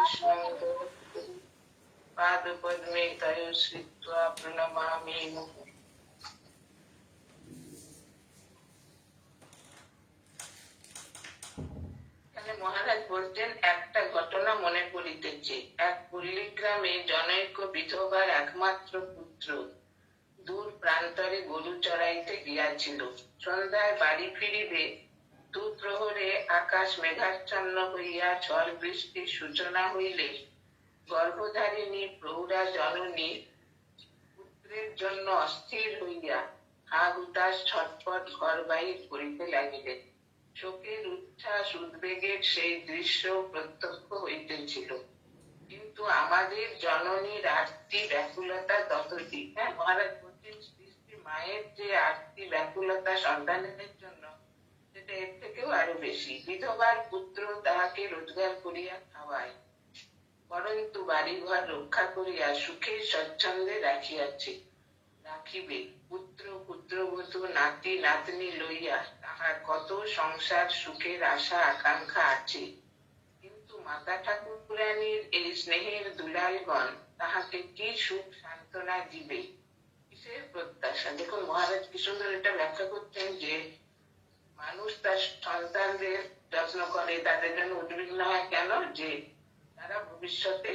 कृष्णं पादपद्मे तयोः श्रित्वा प्रणमामि मुहुः। মহারাজ বলতেন, একটা ঘটনা মনে পড়িতেছে। এক পল্লীগ্রামে জনৈক বিধবার একমাত্র পুত্র দূর প্রান্তরে গরু চড়াইতে গিয়াছিল। সন্ধ্যায় বাড়ি ফিরিবে, দুপ্রহরে আকাশ মেঘাচ্ছন্ন হইয়া ঝড় বৃষ্টির সূচনা হইলে গর্ভধারিণী প্রৌঢ়া জননী পুত্রের জন্য অস্থির হইয়া হা হুতাশ ছটফট ঘর বাহির করিতে লাগিলেন। শোকের উচ্ছ্বাস উদ্বেগের সেই দৃশ্য প্রত্যক্ষ হইতেছিল, কিন্তু আমাদের জননীর আরতি ব্যাকুলতা ততটি। মহারাজ বলছেন, শ্রী শ্রী মায়ের যে আরতি ব্যাকুলতা সন্তানের জন্য, সেটা এর থেকেও আরো বেশি। বিধবার পুত্র তাহাকে রোজগার করিয়া খাওয়ায়, পরন্তু বাড়িঘর রক্ষা করিয়া সুখে স্বচ্ছন্দে রাখিবে। পুত্র পুত্রবধূ নাতি নাতনি লইয়া তাহার কত সংসার সুখের আশা আকাঙ্ক্ষা আছে, কিন্তু মাতা ঠাকুরানীর এই স্নেহের দুলালগণ তাহাকে কি সুখ সান্ত্বনা দিবে, কিসের প্রত্যাশা? দেখুন মহারাজ কি সুন্দর এটা ব্যাখ্যা করতেন যে মানুষ তার সন্তানদের যত্ন করে, তাদের জন্য উদ্বিগ্ন হয় কেন? যে তারা ভবিষ্যতে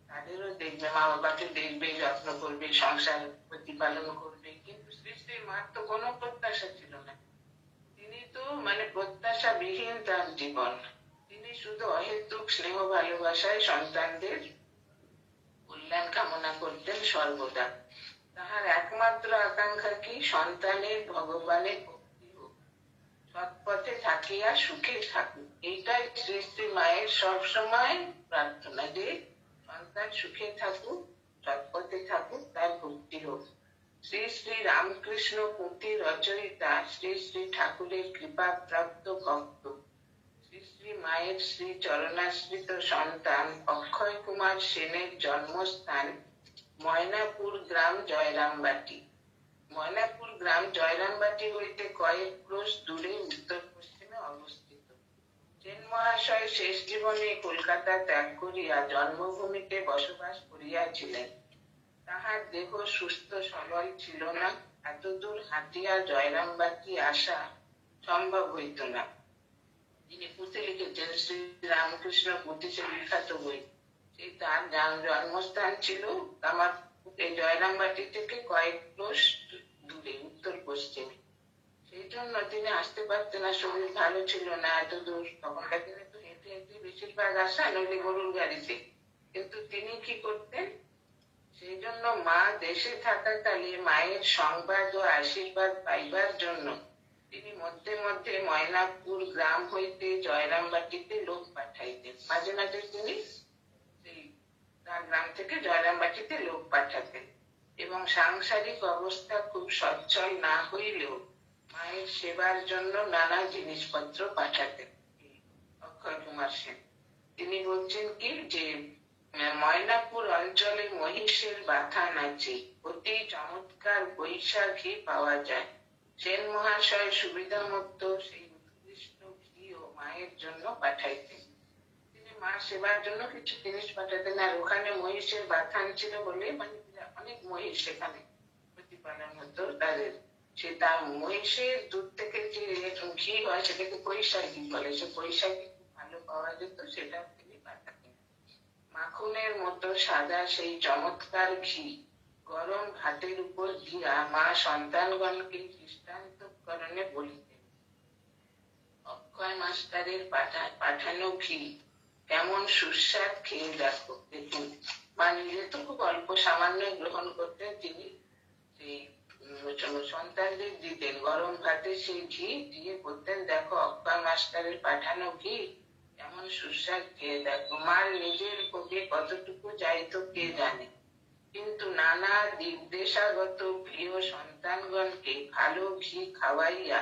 তাদেরও দেখবে, মা বাবাকে দেখবে, যত্ন করবে, সংসার প্রতিপালন করবে। কিন্তু শ্রী শ্রী মার তো কোনো প্রত্যাশা ছিল না। তিনি তো প্রত্যাশা বিহীন তার জীবন। তিনি শুধু অহেতুক স্নেহ ভালোবাসায় সন্তানদের কল্যাণ কামনা করতেন সর্বদা। তাহার একমাত্র আকাঙ্ক্ষা কি? সন্তানের ভগবানের ভক্তি হোক, সৎপথে থাকিয়া সুখে থাকুক। এইটাই শ্রী শ্রী মায়ের সবসময় প্রার্থনা, যে সন্তান সুখে থাকুক, সৎপথে থাকুক, তার ভক্তি হোক। শ্রী শ্রী রামকৃষ্ণ পুঁথি রচয়িতা শ্রী শ্রী ঠাকুরের কৃপা প্রাপ্ত ভক্ত শ্রী শ্রী মায়ের শ্রী চরণাশ্রিত সন্তান অক্ষয় কুমার সেনের জন্মস্থান ময়নাপুর গ্রাম জয়রামবাটি। ময়নাপুর গ্রাম জয়রামবাটি হইতে কয়েক ক্রোশ দূরে উত্তর পশ্চিমে অবস্থিত। সেন মহাশয় শেষ জীবনে কলকাতা ত্যাগ করিয়া জন্মভূমিতে বসবাস করিয়াছিলেন। তাহার দেহ সুস্থ সবল ছিল না, এতদূর হাঁটিয়া জয়রামবাটি আসা সম্ভব হইত না। তিনি পুঁথি লিখেছেন, শ্রী রামকৃষ্ণ পুঁথি, সে বিখ্যাত বই। সেই তার জন্মস্থান ছিল আমার জয়রামবাটি থেকে কয়েক ক্রোশ দূরে উত্তর পশ্চিমে। সেই জন্য তিনি আসতে পারতেন না, শরীর ভালো ছিল না এত দূর। তখনকার দিনে তো হেঁটে হেঁটে বেশিরভাগ আসা, নইলে গরুর গাড়িতে। কিন্তু তিনি কি করতেন? সেই জন্য মা দেশে থাকাকালে মায়ের সংবাদ ও আশীর্বাদ পাইবার জন্য তিনি মধ্যে মধ্যে ময়নাপুর গ্রাম হইতে জয়রামবাটিতে লোক পাঠাইতেন। মাঝে মাঝে তিনি তার গ্রাম থেকে জয়রামবাটিতে লোক পাঠাতেন, এবং সাংসারিক অবস্থা খুব সচ্ছল না হইলেও মায়ের সেবার জন্য নানা জিনিসপত্র পাঠাতেন অক্ষয় কুমার সেন। তিনি বলছেন কি, যে ময়নাপুর অঞ্চলে মহিষের বাথান আছে, অতি চমৎকার বৈশা ঘি পাওয়া যায়। সেন মহাশয় সুবিধা মতো সেই উৎকৃষ্ট ঘিও মায়ের জন্য পাঠাইতেন। তিনি মা সেবার জন্য কিছু জিনিস পাঠাতেন। আর ওখানে মহিষের বাথান ছিল বলে অনেক মহিষ সেখানে প্রতিপালন হতো তাদের। সে তার মহিষের দুধ থেকে যে ঘি হয় সেটাকে পয়সা ঘি বলে। সে পয়সা ঘি খুব ভালো পাওয়া যেত, সেটা তিনি পাঠাতেন। মাখনের মতো সাদা সেই চমৎকার ঘি গরম ভাতের উপর দিয়া মা সন্তানগণকে দৃষ্টান্তকরণে বলিতেন, অক্ষয় মাস্টারের পাঠানো ঘি কেমন সুস্বাদ, খেয়ে দেখো। দেখুন, মা নিজে তো খুব অল্প সামান্য গ্রহণ করতেন, তিনি সেই সন্তানদের দিতেন। গরম ভাতে সেই ঘি দিয়ে বলতেন, দেখো অক্ষয় মাস্টারের পাঠানো ঘি কেমন সুস্বাদ, খেয়ে দেখো। মার নিজের ভোগে কতটুকু যাইতো কে জানে, কিন্তু নানা নির্দেশাগত প্রিয় সন্তানগণকে ভালো ঘি খাওয়াইয়া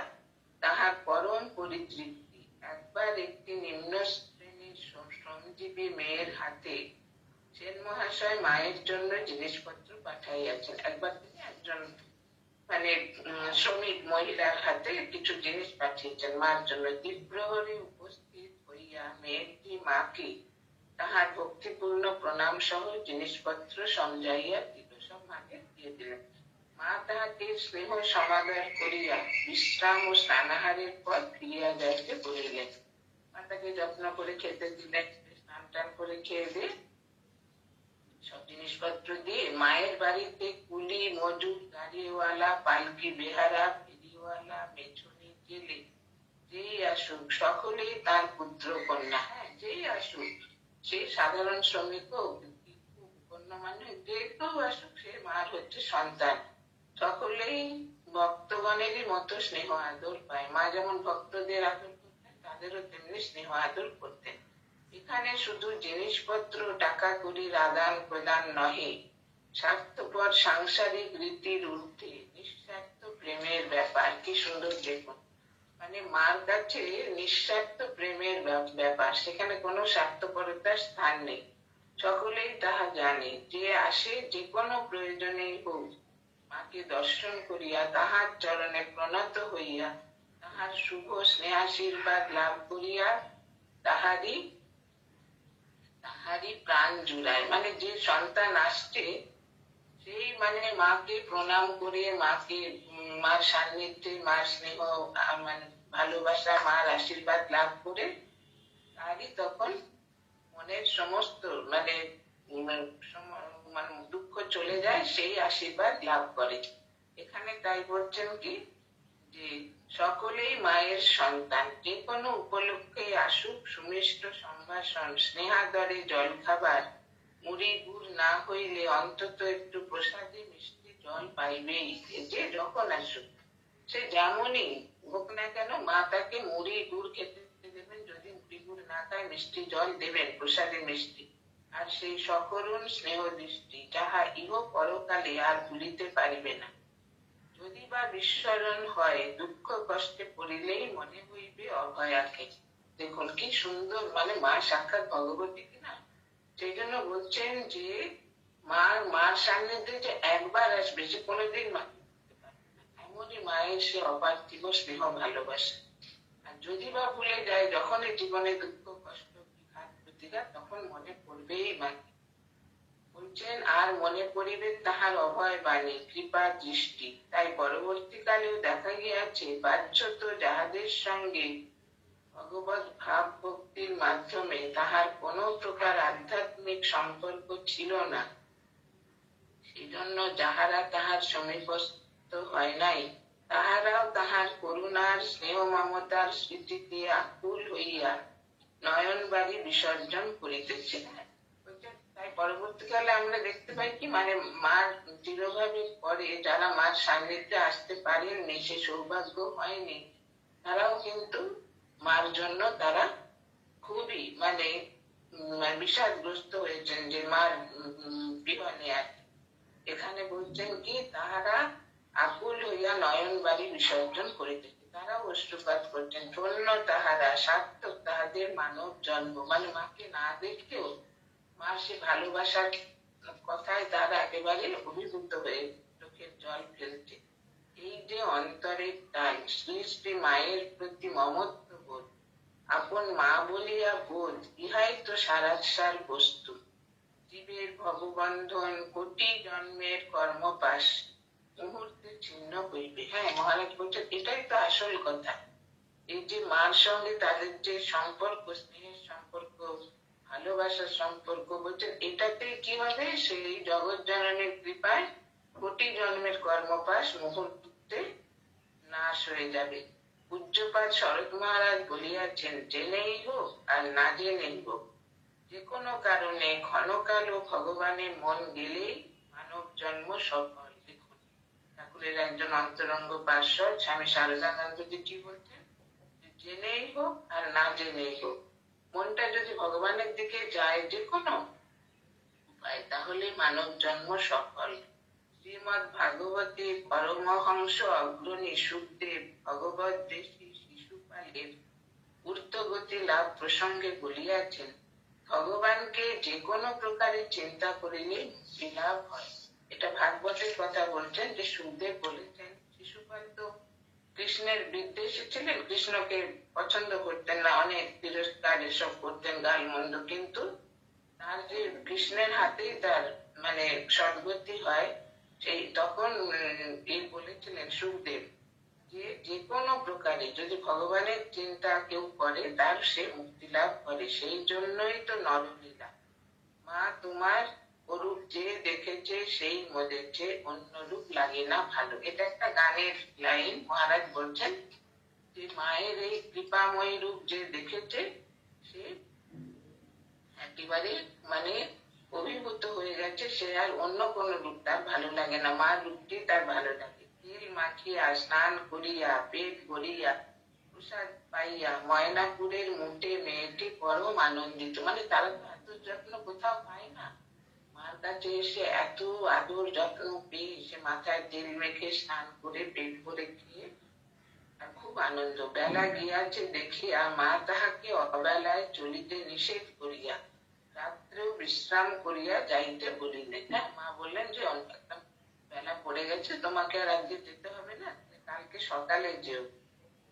তাহার পরম পরিতৃপ্তি। একবার একটি নিম্ন শ্রেণীর শ্রমজীবী মেয়ের হাতে সেন মহাশয় মায়ের জন্য জিনিসপত্র পাঠাইয়াছেন। একবার তিনি একজন শ্রমিক মহিলার হাতে কিছু জিনিস পাঠিয়েছেন মার জন্য। দ্বিপ্রহরে উপস্থিত হইয়া মেয়েটি মাকে তাহার ভক্তিপূর্ণ প্রণাম সহ জিনিসপত্র সমজাইয়া দিল, সব মাকে দিয়ে দিলেন। মা তাহাকে স্নেহ সমাদর করিয়া বিশ্রাম ও স্নানাহারের পর ফিরিয়া যাইতে বলিলেন। মাতাকে যত্ন করে খেতে দিলেন, স্নান টান করে খেয়ে দিয়ে সব জিনিসপত্র দিয়ে মায়ের বাড়িতে কুলি, মজুর, গাড়িওয়ালা, পালকি বেহারা, ফেরিওয়ালা, মেছুনি, জেলে যেই আসুক সকলেই তার পুত্র কন্যা। হ্যাঁ, যেই আসুক, সে সাধারণ শ্রমিক হোক, কন্যা মানে যে কেউ আসুক, সে মার হচ্ছে সন্তান। সকলেই ভক্তগণেরই মতো স্নেহ আদর পায়। মা যেমন ভক্তদের আদর করতেন, তাদেরও তেমনি স্নেহ আদর করতেন। এখানে শুধু জিনিসপত্র, টাকা কড়ির আদান প্রদান নহে, স্বার্থপর সাংসারিক রীতির ঊর্ধ্বে নিঃস্বার্থ প্রেমের ব্যাপার। কি সুন্দর দেখুন, মানে মার কাছে নিঃস্বার্থ প্রেমের ব্যাপার, সেখানে কোনো স্বার্থপরতার স্থান নেই। সকলেই তাহা জানে। যে আসে যে কোনো প্রয়োজনেই হোক, মাকে দর্শন করিয়া তাহার চরণে প্রণত হইয়া তাহার শুভ স্নেহাশীর্বাদ লাভ করিয়া তাহারই প্রাণ জুড়ায়। মানে যে সন্তান আসছে, সেই মানে মাকে প্রণাম করে, মাকে মার সান্নিধ্যে, মার স্নেহ, মানে ভালোবাসা, মার আশীর্বাদ লাভ করে তারই তখন মনের সমস্ত মানে দুঃখ চলে যায়, সেই আশীর্বাদ লাভ করে। এখানে তাই বলছেন কি, যে সকলেই মায়ের সন্তান। যে কোনো উপলক্ষে আসুক, সুমিষ্ট সম্ভাষণ, স্নেহাদরে জলখাবার, মুড়ি গুড় না হইলে অন্তত একটু প্রসাদে মিষ্টি জল পাইবেই। যে যখন আসুক, সে যেমনই হোক না কেন, মা তাকে মুড়ি গুড় খেতে দেবেন। যদি মুড়ি গুড় না খায়, মিষ্টি জল দেবেন, প্রসাদে মিষ্টি। আর সেই সকরুণ স্নেহ দৃষ্টি, যাহা ইহ পরকালে আর ভুলিতে পারিবে না। যদি বা বিস্মরণ হয়, দুঃখ কষ্টে পড়িলেই মনে হইবে অভয়াকে। দেখুন কি সুন্দর, মানে মা সাক্ষাৎ ভগবতী কিনা। সেই জন্য বলছেন যে মার সান্নিধ্যে যে একবার আসবে, সে কোনোদিন এমনই মায়ের সে অপার্থিব স্নেহ ভালোবাসা। আর যদি বা ভুলে যায়, যখনই জীবনে দুঃখ কষ্ট বিঘাত প্রতিঘাত, তখন মনে পড়বেই মাকে। বলছেন আর মনে পড়িবে তাহার অভয় বাণী, কৃপা দৃষ্টি। তাই পরবর্তীকালেও দেখা গিয়াছে, বাহ্যত যাহাদের সঙ্গে ভগবত ভাব ভক্তির মাধ্যমে তাহার কোনো প্রকার আধ্যাত্মিক সম্পর্ক ছিল না, সেজন্য যাহারা তাহার সমীপস্থ হয় নাই, তাহারাও তাহার করুণার স্নেহ মমতার স্মৃতিতে আকুল হইয়া নয়ন বাড়ি বিসর্জন করিতেছে। তাই পরবর্তীকালে আমরা দেখতে পাই কি, মানে মার চিরভাবের পরে যারা মার সান্নিধ্যে আসতে পারেননি, সে সৌভাগ্য হয়নি, তারাও কিন্তু মার জন্য তারা খুবই মানে বিষাদগ্রস্ত হয়েছেন, যে মার বিহনে। আর এখানে বলছেন কি, তাহারা আকুল হইয়া নয়ন বাড়ি বিসর্জন করিতেছে, তারাও অশ্রুপাত করছেন। ধন্য তাহারা, সার্থক তাহাদের মানব জন্ম। মানে মাকে না দেখেও মার সে ভালোবাসার কথায় তারা একেবারে অভিভূত হয়ে চোখের জল ফেলছে। এই যে অন্তরের টান, শ্রী শ্রী মায়ের প্রতি মমত্ব বোধ, আপন মা বলিয়া বোধ, ইহাই তো সারাসার বস্তু। জীবের ভববন্ধন, কোটি জন্মের কর্মপাশ মুহূর্তে ছিন্ন হইবে। হ্যাঁ, মহারাজ বলছেন এটাই তো আসল কথা। এই যে মার সঙ্গে তাদের যে সম্পর্ক, স্নেহের সম্পর্ক, ভালোবাসার সম্পর্ক, বলছেন এটাতে কি হবে, সেই জগৎ জননীর কৃপায় কোটি জন্মের কর্মপাশ মুহূর্তে নাশ হয়ে যাবে। পূজ্যপাদ শরৎ মহারাজ বলিয়াছেন, জেনেই হোক আর না জেনেই হোক, যে কোনো কারণে ক্ষণকালও ভগবানের মন গেলেই মানব জন্ম সফল। দেখুন, ঠাকুরের একজন অন্তরঙ্গ পার্ষদ স্বামী শারদানন্দজি কি বলছেন, জেনেই হোক আর না জেনেই হোক, মনটা যদি ভগবানের দিকে যায় যে কোনো উপায়, তাহলে মানব জন্ম সফল। শ্রীমৎ ভাগবতে পরমহংস অগ্রণী সুখদেব ভগবত দেশী শিশুপালের ঊর্ধ্বগতি লাভ প্রসঙ্গে বলিয়াছেন, ভগবানকে যে কোনো প্রকারে চিন্তা করিলে মুক্তি লাভ হয়। এটা ভাগবতের কথা বলছেন, যে সুখদেব বলেছেন, শিশুপাল তো কৃষ্ণের বিদ্বেষী ছিলেন, কৃষ্ণকে পছন্দ করতেন না, অনেক তিরস্কার এসব করতেন, গাল মন্দ, কিন্তু তার যে কৃষ্ণের হাতেই তার মানে সদ্গতি হয়, সেই তখন বলেছিলেন সুখদেব যে যে কোনো প্রকারে যদি ভগবানের চিন্তা কেউ করে তার সে মুক্তি লাভ করে, সেই জন্যই তো নরলীলা। মা তোমার অরূপ যে দেখেছে সেই মজেছে, অন্য রূপ লাগে না ভালো। এটা একটা গানের লাইন। মহারাজ বলছেন যে মায়ের এই কৃপাময় রূপ যে দেখেছে সে একেবারে মানে অভিভূত হয়ে গেছে, সে আর অন্য কোন রূপ তার ভালো লাগে না, মার রূপটি তার ভালো লাগে। তিল মাখিয়া স্নান করিয়া পেট ভরিয়া প্রসাদ পাইয়া ময়নাপুরের মুটে মেয়েটি পরম আনন্দিত। মানে তারা তো এত যত্ন কোথাও পায় না, মার কাছে এসে এত আদর যত্ন পেয়ে সে মাথায় তেল মেখে স্নান করে পেট ভরে খেয়ে আর খুব আনন্দ। বেলা গিয়াছে দেখিয়া মা তাহাকে অবেলায় চলিতে নিষেধ করিয়া রাত্রেও বিশ্রাম করিয়া যাইতে বলিলেন। হ্যাঁ, মা বললেন যে বেলা পড়ে গেছে, তোমাকে আর আজকে যেতে হবে না, কালকে সকালে যেও।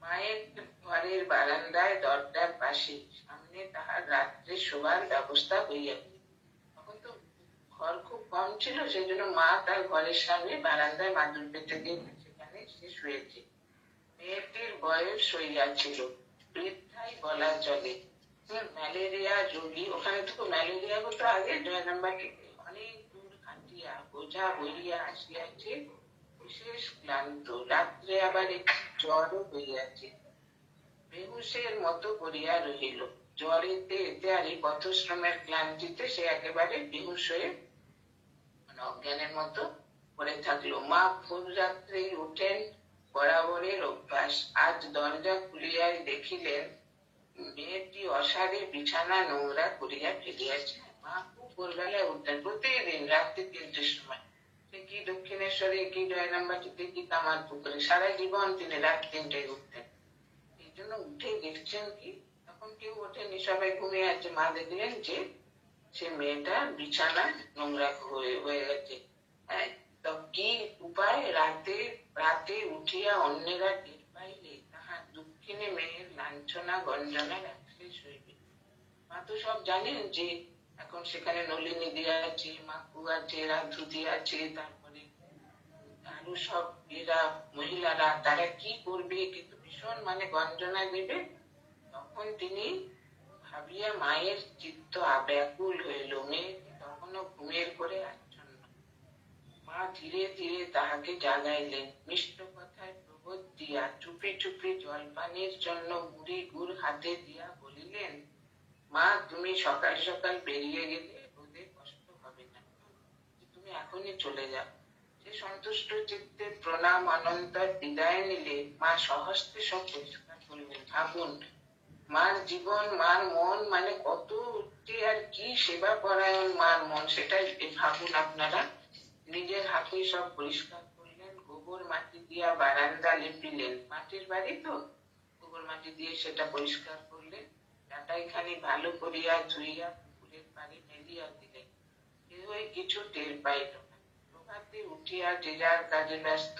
মায়ের ঘরের বারান্দায় দরজার পাশে সামনে তাহার রাত্রে শোবার ব্যবস্থা হইয়াছে। তখন তো ঘর খুব কম ছিল, সেই জন্য মা তার ঘরের সামনে বারান্দায় মাদুর পেতে দিয়ে সেখানে সে শুয়েছে। মেয়েটির বয়স হইয়াছিল, বৃদ্ধাই বলা চলে। ম্যালেরিয়া রোগী, ওখানে তো ম্যালেরিয়া হতো আগে জয়রামবাটিতে, অনেক দূর কাটিয়া বোঝা বইয়া আসিয়াছে, বিশেষ ক্লান্ত, রাত্রে আবার একটু জ্বরও হইয়াছে, বেহুশের মতো করিয়া রহিল। জ্বরেতে এতে আর এই পথশ্রমের ক্লান্তিতে সে একেবারে বেহুশ হয়ে মানে অজ্ঞানের মতো পড়ে থাকলো। মা ভোর রাত্রেই উঠেন, বরাবরের অভ্যাস। আজ দরজা খুলিয়াই দেখিলেন মেয়েটি অসারে বিছানা নোংরা করিয়া ফেলিয়াছে। মা খুব ভোরবেলায় উঠতেন প্রতিদিন রাত্রি 3টের সময়। সে কি দক্ষিণেশ্বরে, কি জয়রামবাটিতে, কি কামারপুকুরে, সারা জীবন তিনি রাত 3টায় উঠতেন। এই জন্য উঠে দেখছেন কি, তখন কেউ ওঠেনি, সবাই ঘুমিয়ে আছে। মা দেখলেন যে সে মেয়েটা বিছানা নোংরা হয়ে গেছে। তো কি উপায়? রাতে রাতে উঠিয়া অন্যেরা টের পাইলে তাহার দুঃখিনী মেয়ের লাঞ্ছনা গঞ্জনার শেষ হইবে। মা তো সব জানেন যে এখন সেখানে নলিনী দিয়া আছে, মাকু আছে, রাধুতি আছে, তারপরে আরো সব এরা মহিলারা, তারা কি করবে, কিন্তু ভীষণ মানে গঞ্জনা দেবে। তখন তিনি ভাবিয়া মায়ের চিত্ত ব্যাকুল হইল। মেয়েটি তখনও ঘুমের করে আচ্ছন্ন। মা ধীরে ধীরে তাহাকে জাগাইলেন, মিষ্ট কথায় প্রবোধ দিয়া চুপি চুপি জলপানের জন্য মুড়ি গুড় হাতে দিয়া বলিলেন, মা তুমি সকাল সকাল বেরিয়ে গেলে ওদের কষ্ট হবে না, তুমি এখনই চলে যাও। সে সন্তুষ্ট চিত্তে প্রণাম অনন্তর বিদায় নিলে মা সহস্তে সব পরিষ্কার করলেন। ভাবুন, মার জীবন, মার মন, মানে কত উঠতে আর কি সেবা পরায়ণ মার মন, সেটাই ভাবুন আপনারা। নিজের হাতে সব পরিষ্কার করলেন, গোবর মাটি দিয়া বারান্দা লেপিলেন, মাটির বাড়ি তো গোবর মাটি দিয়ে সেটা পরিষ্কার করলেন, চাটাইখানি ভালো করিয়া ধুইয়া পুকুরের পাড়ে ফেলিয়া দিলেন। কেহই কিছু টের পাইল না। প্রভাতে উঠিয়া যে যার কাজে ব্যস্ত,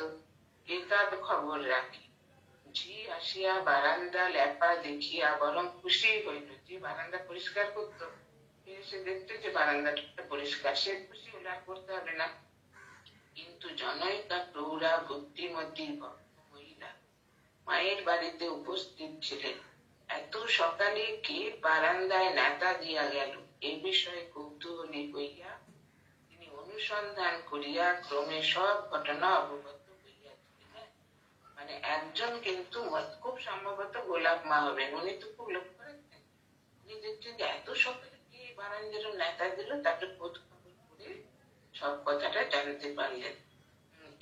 কে কার খবর রাখি। ঝি আসিয়া বারান্দা লেপা দেখিয়া বরং খুশি হইল, যে বারান্দা পরিষ্কার করতো এসে দেখতে যে বারান্দাটা পরিষ্কার, সে খুশি হলে আর করতে হবে না। কিন্তু জনৈকা প্রৌঢ়া বুদ্ধিমতী মহিলা মায়ের বাড়িতে উপস্থিত ছিলেন। এত সকালে কে বারান্দায় নেতা দিয়া গেল, এ বিষয়ে কৌতূহলী হইয়া তিনি অনুসন্ধান করিয়া ক্রমে সব ঘটনা অবগত হইয়াছিলেন। মানে একজন কিন্তু খুব সম্ভবত গোলাপ মা হবেন, উনি তো খুব লক্ষ্য রাখতেন। উনি দেখছেন যে এত সকালে কে বারান্দার নেতা দিল, তাকে খোঁজ খবর করে সব কথাটা জানতে পারলেন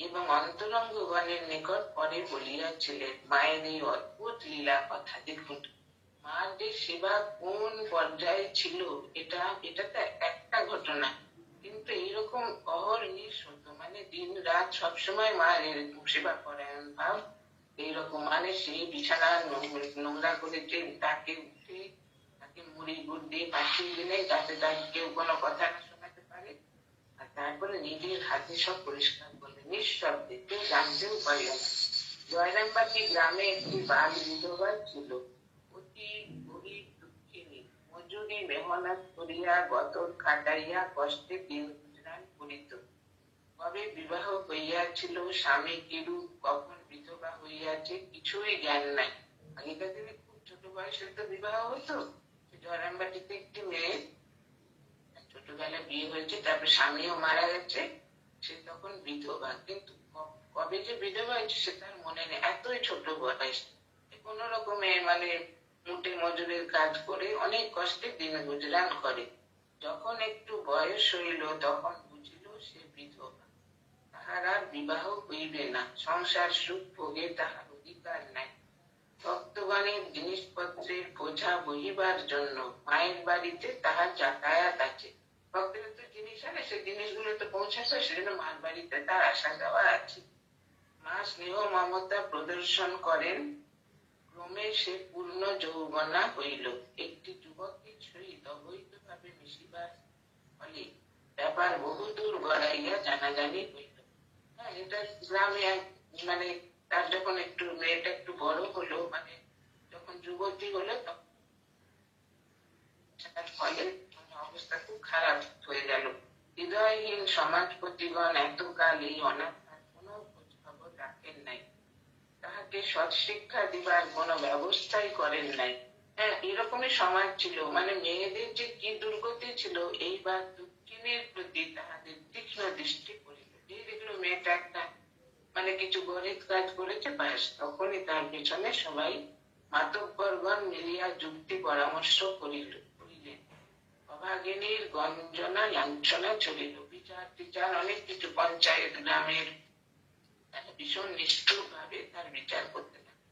এবং অন্তরঙ্গগণের নিকট পরে বলিয়াছিলেন মায়ের এই অদ্ভুত লীলা কথা। দেখুন, মার যে সেবা কোন পর্যায়ে ছিল, এটা তো একটা ঘটনা, কিন্তু এইরকম অহর্নিশ হতো, মানে দিন রাত সবসময় মার এরকম সেবা পরায়ণ ভাব। এইরকম মানে সেই বিছানা নোংরা করেছে, তাকে উঠে তাকে মুড়ি গুড় দিয়ে পাঠিয়ে দিলেন যাতে তার কেউ কোনো কথা না শোনাতে পারে, আর তারপরে নিজের হাতে সব পরিষ্কার করলেন নিঃশব্দে, কেউ জানতেও পারল না। জয়রামবাটি গ্রামে একটি বাল বিধবা ছিল, অতি গরিব দুঃখিনী, মজুর করি মেহনত করিয়া গতর খাটাইয়া কষ্টে দিন গুজরান করিত। কবে বিবাহ হইয়াছিল, স্বামী কিরূপ, কখন বিধবা হইয়াছে, কিছুই জ্ঞান নাই। আগেকার দিনে খুব ছোট বয়সে তো বিবাহ হতো। জয়রামবাটিতে একটি মেয়ে ছোটবেলায় বিয়ে হয়েছে, তারপরে স্বামীও মারা গেছে, সে তখন বিধবা, কিন্তু কবে যে বিধবা হয়েছে সে তার মনে নেই, এতই ছোট বয়স। কোন রকমে মুটে মজুরের কাজ করে অনেক কষ্টে দিন গুজরান করে। যখন একটু বয়স হইল তখন বুঝিল সে বিধবা, তাহার আর বিবাহ হইবে না, সংসার সুখ ভোগে তাহার অধিকার নাই। ভক্তগণের জিনিসপত্রের বোঝা বহিবার জন্য মায়ের বাড়িতে তাহার যাতায়াত আছে। ভক্তদের তো জিনিস আনে, সেই জিনিসগুলো তো পৌঁছাচ্ছে, সেজন্য মার বাড়িতে তার আসা যাওয়া আছে। মা স্নেহ মমতা প্রদর্শন করেন। ক্রমে সে পূর্ণ যৌবনা হইল। একটি যুবকের সহিত অবৈধ ভাবে মিশিবার ফলে ব্যাপার বহুদূর গড়াইয়া জানাজানি হইল। হ্যাঁ, এটা গ্রামে তার যখন একটু মেয়েটা একটু বড় হলো, যখন যুবতী হলো, তখন ফলে অবস্থা খুব খারাপ হয়ে গেল। হৃদয়হীন সমাজপতিগণ এতকাল এই অনাথার কোনো খোঁজ খবর রাখেন নাই, তাহাকে সৎ শিক্ষা দিবার কোনো ব্যবস্থাই করেন নাই। হ্যাঁ, এরকমই সমাজ ছিল। মেয়েদের যে কি দুর্গতি ছিল, এইবার দক্ষিণের প্রতি তাহাদের তীক্ষ্ণ দৃষ্টি পড়িল। যে দেখলো মেয়েটা একটা কিছু গরিব কাজ করেছে, ব্যাস তখনই তার পিছনে সবাই মাতব্বরগণ মিলিয়া যুক্তি পরামর্শ করিলেন। অভাগিনীর গঞ্জনা লাঞ্ছনা চলিল, বিচার টিচার অনেক কিছু, পঞ্চায়েত গ্রামের ভীষণ নিষ্ঠুর ভাবে তার বিচার করতে থাকে।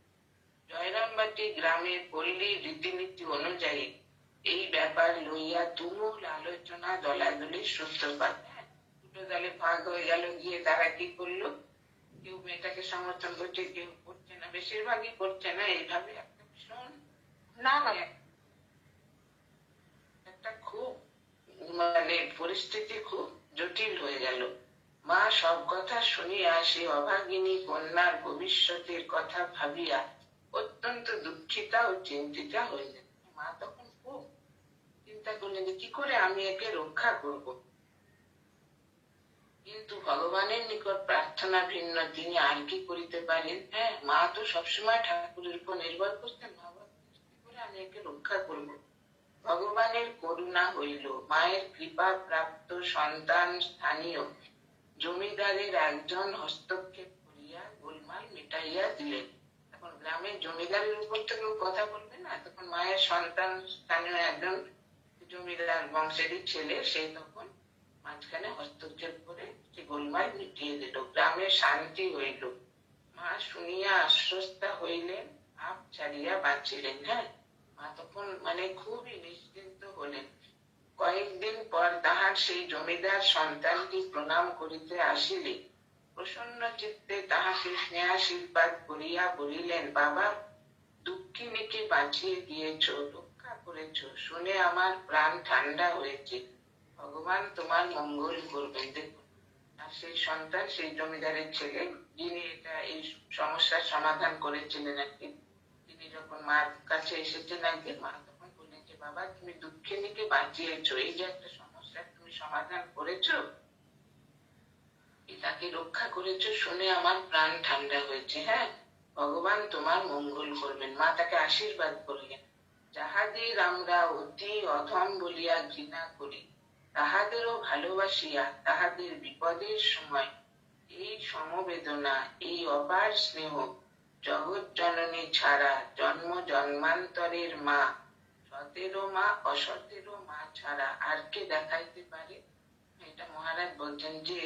জয়রামবাটি গ্রামের পল্লী রীতিনীতি অনুযায়ী এই ব্যাপার লইয়া তুমুল আলোচনা দলাদলির সূত্রপাত। দুটো দলে ভাগ হয়ে গেল, গিয়ে তারা কি করলো, কেউ মেয়েটাকে সমর্থন করছে, কেউ করছে না, বেশিরভাগই করছে না। এইভাবে একটা ভীষণ একটা খুব পরিস্থিতি খুব জটিল হয়ে গেল। মা সব কথা শুনিয়া সে অভাগিনী কন্যার ভবিষ্যতের কথা ভাবিয়া অত্যন্ত দুঃখিতা ও চিন্তিতা হইলেন। মা তখন খুব চিন্তা করলেন যে কি করে আমি একে রক্ষা করব। কিন্তু ভগবানের নিকট প্রার্থনা ভিন্ন তিনি আর কি করিতে পারেন। হ্যাঁ, মা তো সবসময় ঠাকুরের উপর নির্ভর করতেন। কি করে আমি একে রক্ষা করব। ভগবানের করুণা হইল, মায়ের কৃপা প্রাপ্ত সন্তান স্থানীয় জমিদারের একজন হস্তক্ষেপ করিয়া গোলমাল মিটাইয়া দিলেন। এখন গ্রামের জমিদারের উপর তো কেউ কথা বলবে না, তখন মায়ের সন্তান স্থানীয় একজন জমিদার বংশেরই ছেলে, সে তখন মাঝখানে হস্তক্ষেপ করে সে গোলমাল মিটিয়ে দিল। গ্রামে শান্তি হইল। মা শুনিয়া আশ্বস্তা হইলেন, আপ ছাড়িয়া বাঁচিলেন। হ্যাঁ, মা তখন খুবই নিশ্চিন্ত হলেন। কয়েকদিন পর তাহার সেই জমিদার সন্তানটি প্রণাম করিতে আসিলে প্রসন্ন চিত্তে তাহাকে স্নেহাশীর্বাদ করিয়া বলিলেন, বাবা, দুঃখিনীকে বাঁচিয়ে দিয়েছ, রক্ষা করেছ, শুনে আমার প্রাণ ঠান্ডা হয়েছে। ভগবান তোমার মঙ্গল করবেন। দেখুন, আর সেই সন্তান সেই জমিদারের ছেলে, যিনি এই সমস্যার সমাধান করেছিলেন আর কি, তিনি যখন মার কাছে এসেছেন একদিন, মা তখন বললেন যে বাবা, তুমি দুঃখিনীকে বাঁচিয়েছো, এই যে একটা সমস্যা তুমি সমাধান করেছো, তাকে রক্ষা করেছো, শুনে আমার প্রাণ ঠান্ডা হয়েছে। হ্যাঁ, ভগবান তোমার মঙ্গল করবেন। মা তাকে আশীর্বাদ করলেন। যাহাদের আমরা অতি অধম বলিয়া ঘৃণা করি, তাহাদেরও ভালোবাসিয়া তাহাদের বিপদের সময় এই সমবেদনা, এই অপার স্নেহ জগৎ জননী ছাড়া জন্ম জন্মান্তরের মা, সতেরো মা অসতেরো মা ছাড়া আর কে দেখাইতে পারে। এটা মহারাজ বলছেন যে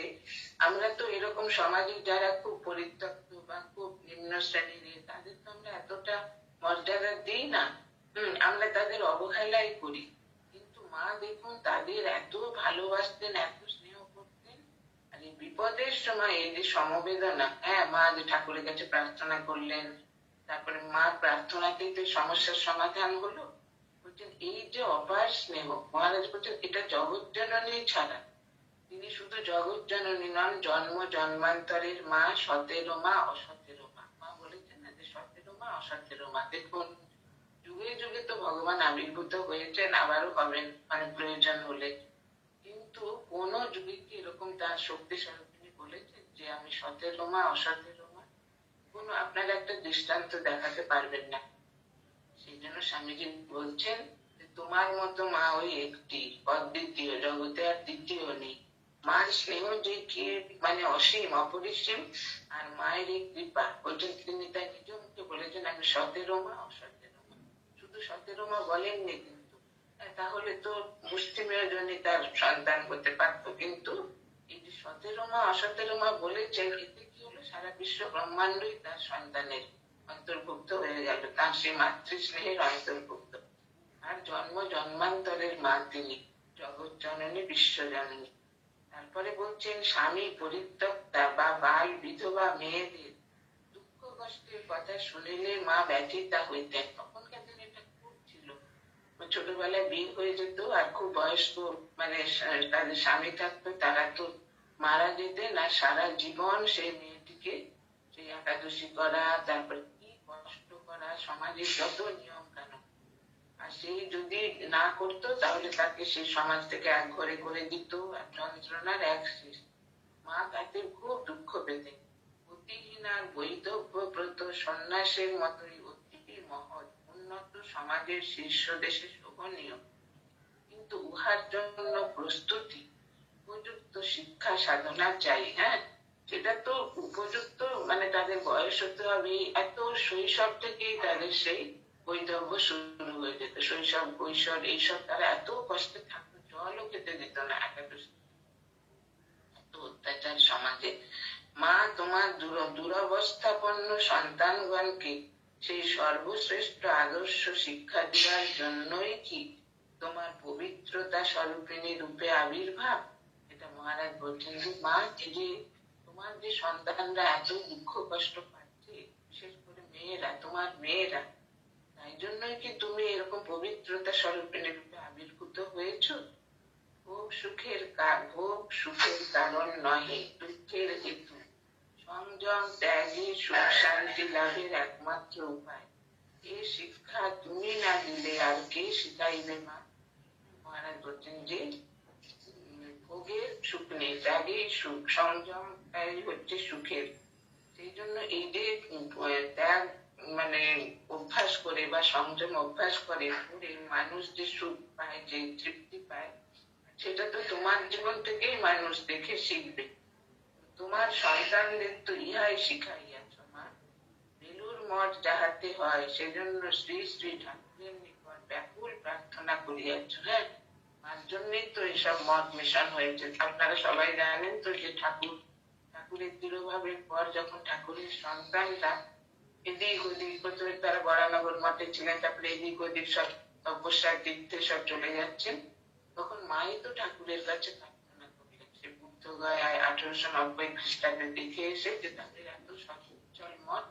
আমরা তো এরকম সমাজে যারা খুব পরিত্যক্ত বা খুব নিম্ন শ্রেণীর, তাদের তো আমরা এতটা মর্যাদা দিই না। আমরা তাদের অবহেলাই করি। কিন্তু মা দেখুন, তাদের এত ভালোবাসতেন, এত স্নেহ করতেন। আর এই বিপদের সময় এই যে সমবেদনা, হ্যাঁ, মা যে ঠাকুরের কাছে প্রার্থনা করলেন, তারপরে মার প্রার্থনাতেই তো সমস্যার সমাধান হলো। বলছেন এই যে অপার স্নেহ, মহারাজ বলছেন এটা জগৎ জননী ছাড়া, তিনি শুধু জগৎ জননী নন, জন্ম জন্মান্তরের মা, সতেরো মা অসতেরো মা। মা বলেছেন না যে সতেরো মা অসতেরো মা। দেখুন, যুগে যুগে তো ভগবান আবির্ভূত হয়েছেন, আবারও হবেন মানে প্রয়োজন হলে, কিন্তু কোন যুগে কি এরকম তার শক্তি স্বরূপিণী বলেছেন যে আমি সতের মা অসতের মা? কোন আপনারা একটা দৃষ্টান্ত দেখাতে পারবেন না। সেই জন্য স্বামীজি বলছেন যে তোমার মতো মা ওই একটি, অদ্বিতীয়, জগতে আর দ্বিতীয় নেই। মার স্নেহ যে কি মানে অসীম অপরিসীম, আর মায়ের এই কৃপা, ওইটা তিনি তার নিজ মুখে বলেছেন আমি সতেরো মা অসতেরো মা। শুধু সতেরো মা বলেননি কিন্তু, তাহলে তো মুষ্টিমেয় জনই তার সন্তান হতে পারতো, কিন্তু এই যে সতেরো মা অসতেরো মা বলেছেন, এতে কি হলো সারা বিশ্ব ব্রহ্মাণ্ডই তার সন্তানের অন্তর্ভুক্ত হয়ে গেল, তার সেই মাতৃস্নেহের অন্তর্ভুক্ত। আর জন্ম জন্মান্তরের মা তিনি, জগৎ জননী বিশ্ব জননী। তারপরে বলছেন স্বামী পরিত্যক্তা বা বাল বিধবা মেয়েদের দুঃখ কষ্টের কথা শুনিলে মা ব্যথিতা হইতেন। তখনকার দিনে এটা খুব ছিল, ছোটবেলায় বিয়ে হয়ে যেত, আর খুব বয়স্ক মানে তাদের স্বামী থাকতো, তারা তো মারা যেতেন, আর সারা জীবন সেই মেয়েটিকে সেই একাদশী করা, তারপরে কি কষ্ট করা, সমাজের যত নিয়ম কানুন, আর সে যদি না করতো তাহলে তাকে সেই সমাজ থেকে এক ঘরে করে দিত, আর যন্ত্রণার এক শেষ। মা তাতে খুব দুঃখ পেতেন। অতিহীন আর বৈধব্য ব্রত সন্ন্যাসের মতোই অতি মহৎ উন্নত সমাজের শীর্ষ দেশে শোভনীয়, কিন্তু উহার জন্য প্রস্তুতি, উপযুক্ত শিক্ষা সাধনা চাই। হ্যাঁ, সেটা তো উপযুক্ত মানে তাদের বয়স হতে হবে, এত শৈশব থেকেই তাদের সেই বৈধব্য শুরু হয়ে যেত, শৈশব কৈশোর এইসব তারা এত কষ্টে থাকতো, জলও খেতে দিত না একাদশী, এত অত্যাচার সমাজে। মা তোমার দুরবস্থাপন্ন সন্তানগণকে সেই সর্বশ্রেষ্ঠ আদর্শ শিক্ষা দেওয়ার জন্যই কি তোমার পবিত্রতা স্বরূপিণী রূপে আবির্ভাব? এটা মহারাজ বলছেন যে মা, এই যে তোমার যে সন্তানরা এত দুঃখ কষ্ট পাচ্ছে, বিশেষ করে মেয়েরা, তোমার মেয়েরা, তাই জন্যই কি তুমি এরকম পবিত্রতা স্বরূপিণী রূপে আবির্ভূত হয়েছো? ভোগ সুখের কারণ নহে, দুঃখের হেতু। সংযম ত্যাগী সুখ শান্তি লাভের একমাত্র উপায়। এ শিক্ষা তুমি না দিলে আর কে শিখাইবে মা? মহারাজ বলছেন যে ভোগের সুখ নেই, ত্যাগেই সুখ, সংযম হচ্ছে সুখের। সেই জন্য এই যে ত্যাগ মানে অভ্যাস করে বা সংযম অভ্যাস করে মানুষ যে সুখ পায়, যে তৃপ্তি পায়, সেটা তো তোমার জীবন থেকেই মানুষ দেখে শিখবে। তোমার সন্তানদের তো ইহাই শিখাইয়াছ মা। বেলুর মঠ যাহাতে হয়, সেজন্য শ্রী শ্রী ঠাকুরের নিকট ব্যাকুল প্রার্থনা করিয়াছ। হ্যাঁ, তার জন্যই তো এসব মঠ মিশন হয়েছে। আপনারা সবাই জানেন তো যে ঠাকুরের তিরোভাবের পর যখন ঠাকুরের সন্তানরা এদিক ওদিক, প্রথমে তারা বরানগর মঠে ছিলেন, তারপরে এদিক ওদিক সব তপস্যার তীর্থে সব চলে যাচ্ছেন, তখন মাই তো ঠাকুরের কাছে প্রার্থনা করলেন। সে বুদ্ধগয়ায় 1890 খ্রিস্টাব্দে দেখে এসে যে তাদের এত সচল মত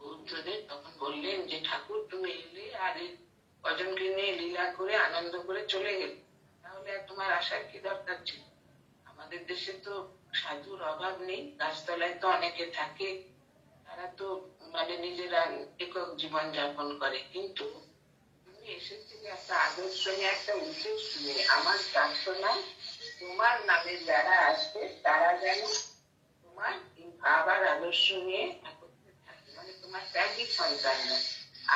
বৌদ্ধদের, তখন বললেন যে ঠাকুর তুমি এলে আর কজনকে নিয়ে লীলা করে আনন্দ করে চলে গেলে, তাহলে আর তোমার আসার কি দরকার ছিল? আমাদের দেশে তো সাধুর অভাব নেই, গাছতলায় তো অনেকে থাকে, তারা তো মানে নিজেরা একক জীবন যাপন করে, কিন্তু তুমি এসেছিলে একটা আদর্শ নিয়ে, একটা উদ্দেশ্য নিয়ে। আমার প্রার্থনা তোমার নামে যারা আসবে তারা যেন তোমার এই ভাবার আদর্শ নিয়ে একত্রে থাকে, মানে তোমার ত্যাগী সন্তান নয়,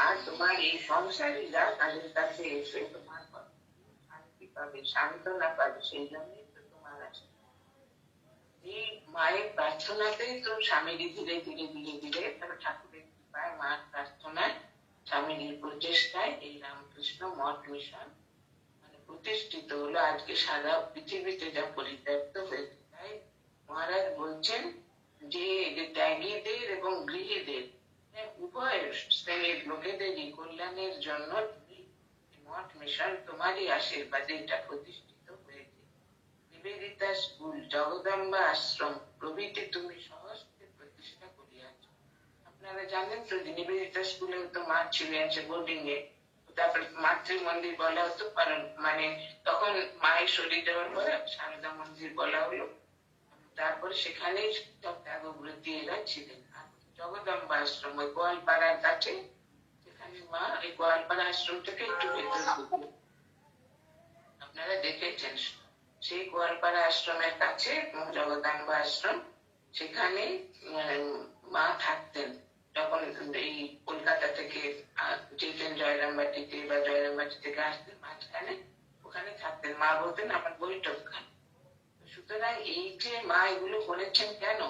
আর তোমার এই সংসারীরা তাদের কাছে এসে তোমার শান্তি পাবে, সান্ত্বনা পাবে, সেই জন্যই তো তোমার আসে। এই মায়ের প্রার্থনাতেই তো স্বামীজি ধীরে ধীরে ধীরে ধীরে তারা ঠাকুরের কৃপায়, মার প্রার্থনায়, স্বামীজির প্রচেষ্টায় এই রামকৃষ্ণ মঠ মিশন মানে প্রতিষ্ঠিত হলো। আজকে সারা পৃথিবীতে যা পরিব্যাপ্ত হয়েছে। তাই মহারাজ বলছেন যে ত্যাগীদের এবং গৃহীদের উভয় শ্রেণীর লোকেদেরই কল্যাণের জন্য মঠ মিশন তোমারই আশীর্বাদে এটা প্রতিষ্ঠিত হয়েছে। নিবেদিতা স্কুল, জগদম্বা আশ্রম প্রভৃতি তুমি সহজে প্রতিষ্ঠা করিয়াছ। আপনারা জানেন তো যে নিবেদিতা স্কুলেও তো মা ছিলেন, সে বোর্ডিং এ, তারপরে মাতৃ মন্দির বলা হতো, কারণ মানে তখন মায়ের শরীর যাওয়ার পরে সারদা মন্দির বলা হলো, তারপরে সেখানেই সব ত্যাগব্রতী এরা ছিলেন। আর জগদম্বা আশ্রম ওই গোয়ালপাড়ার কাছে, সেখানে মা এই গোয়ালপাড়া আশ্রম থেকে একটু ভেতর দিকে, আপনারা দেখেছেন, সেই গোয়ালপাড়া আশ্রমের কাছে জগদাম্ব আশ্রম, সেখানে মা থাকতেন যখন এই কলকাতা থেকে যেতেন জয়রামবাটিতে বা জয়রামবাটি থেকে আসতেন, মাঝখানে ওখানে থাকতেন। মা বলতেন আমার বৈঠকখানা। সুতরাং এই যে মা এগুলো করেছেন কেন,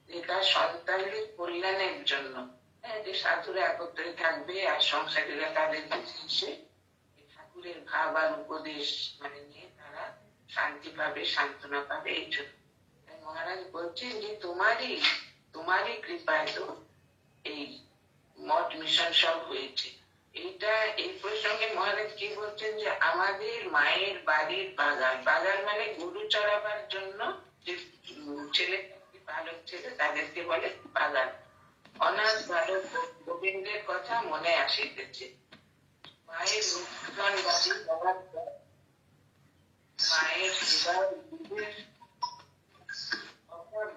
এটা সন্তানদের কল্যাণের জন্য। হ্যাঁ, যে সাধুরা একত্রে থাকবে আর সংসারীরা তাদের কাছে এসে ঠাকুরের ভাব আর উপদেশ মানে নিয়ে তারা শান্তি পাবে, সান্ত্বনা পাবে, এই জন্য মহারাজ বলছেন যে তোমারই কৃপায় তো এই মঠ মিশন সব হয়েছে। এই প্রসঙ্গে মহারাজ কি বলছেন যে আমাদের মায়ের বাড়ির বাগান মানে গরু চড়াবার জন্য যে ছেলে বালক ছেলে তাদেরকে বলে বাগান। অনাথ বালক গোবিন্দের কথা মনে আসিতেছে। মায়ের মুখখান বাড়ি বাবার মায়ের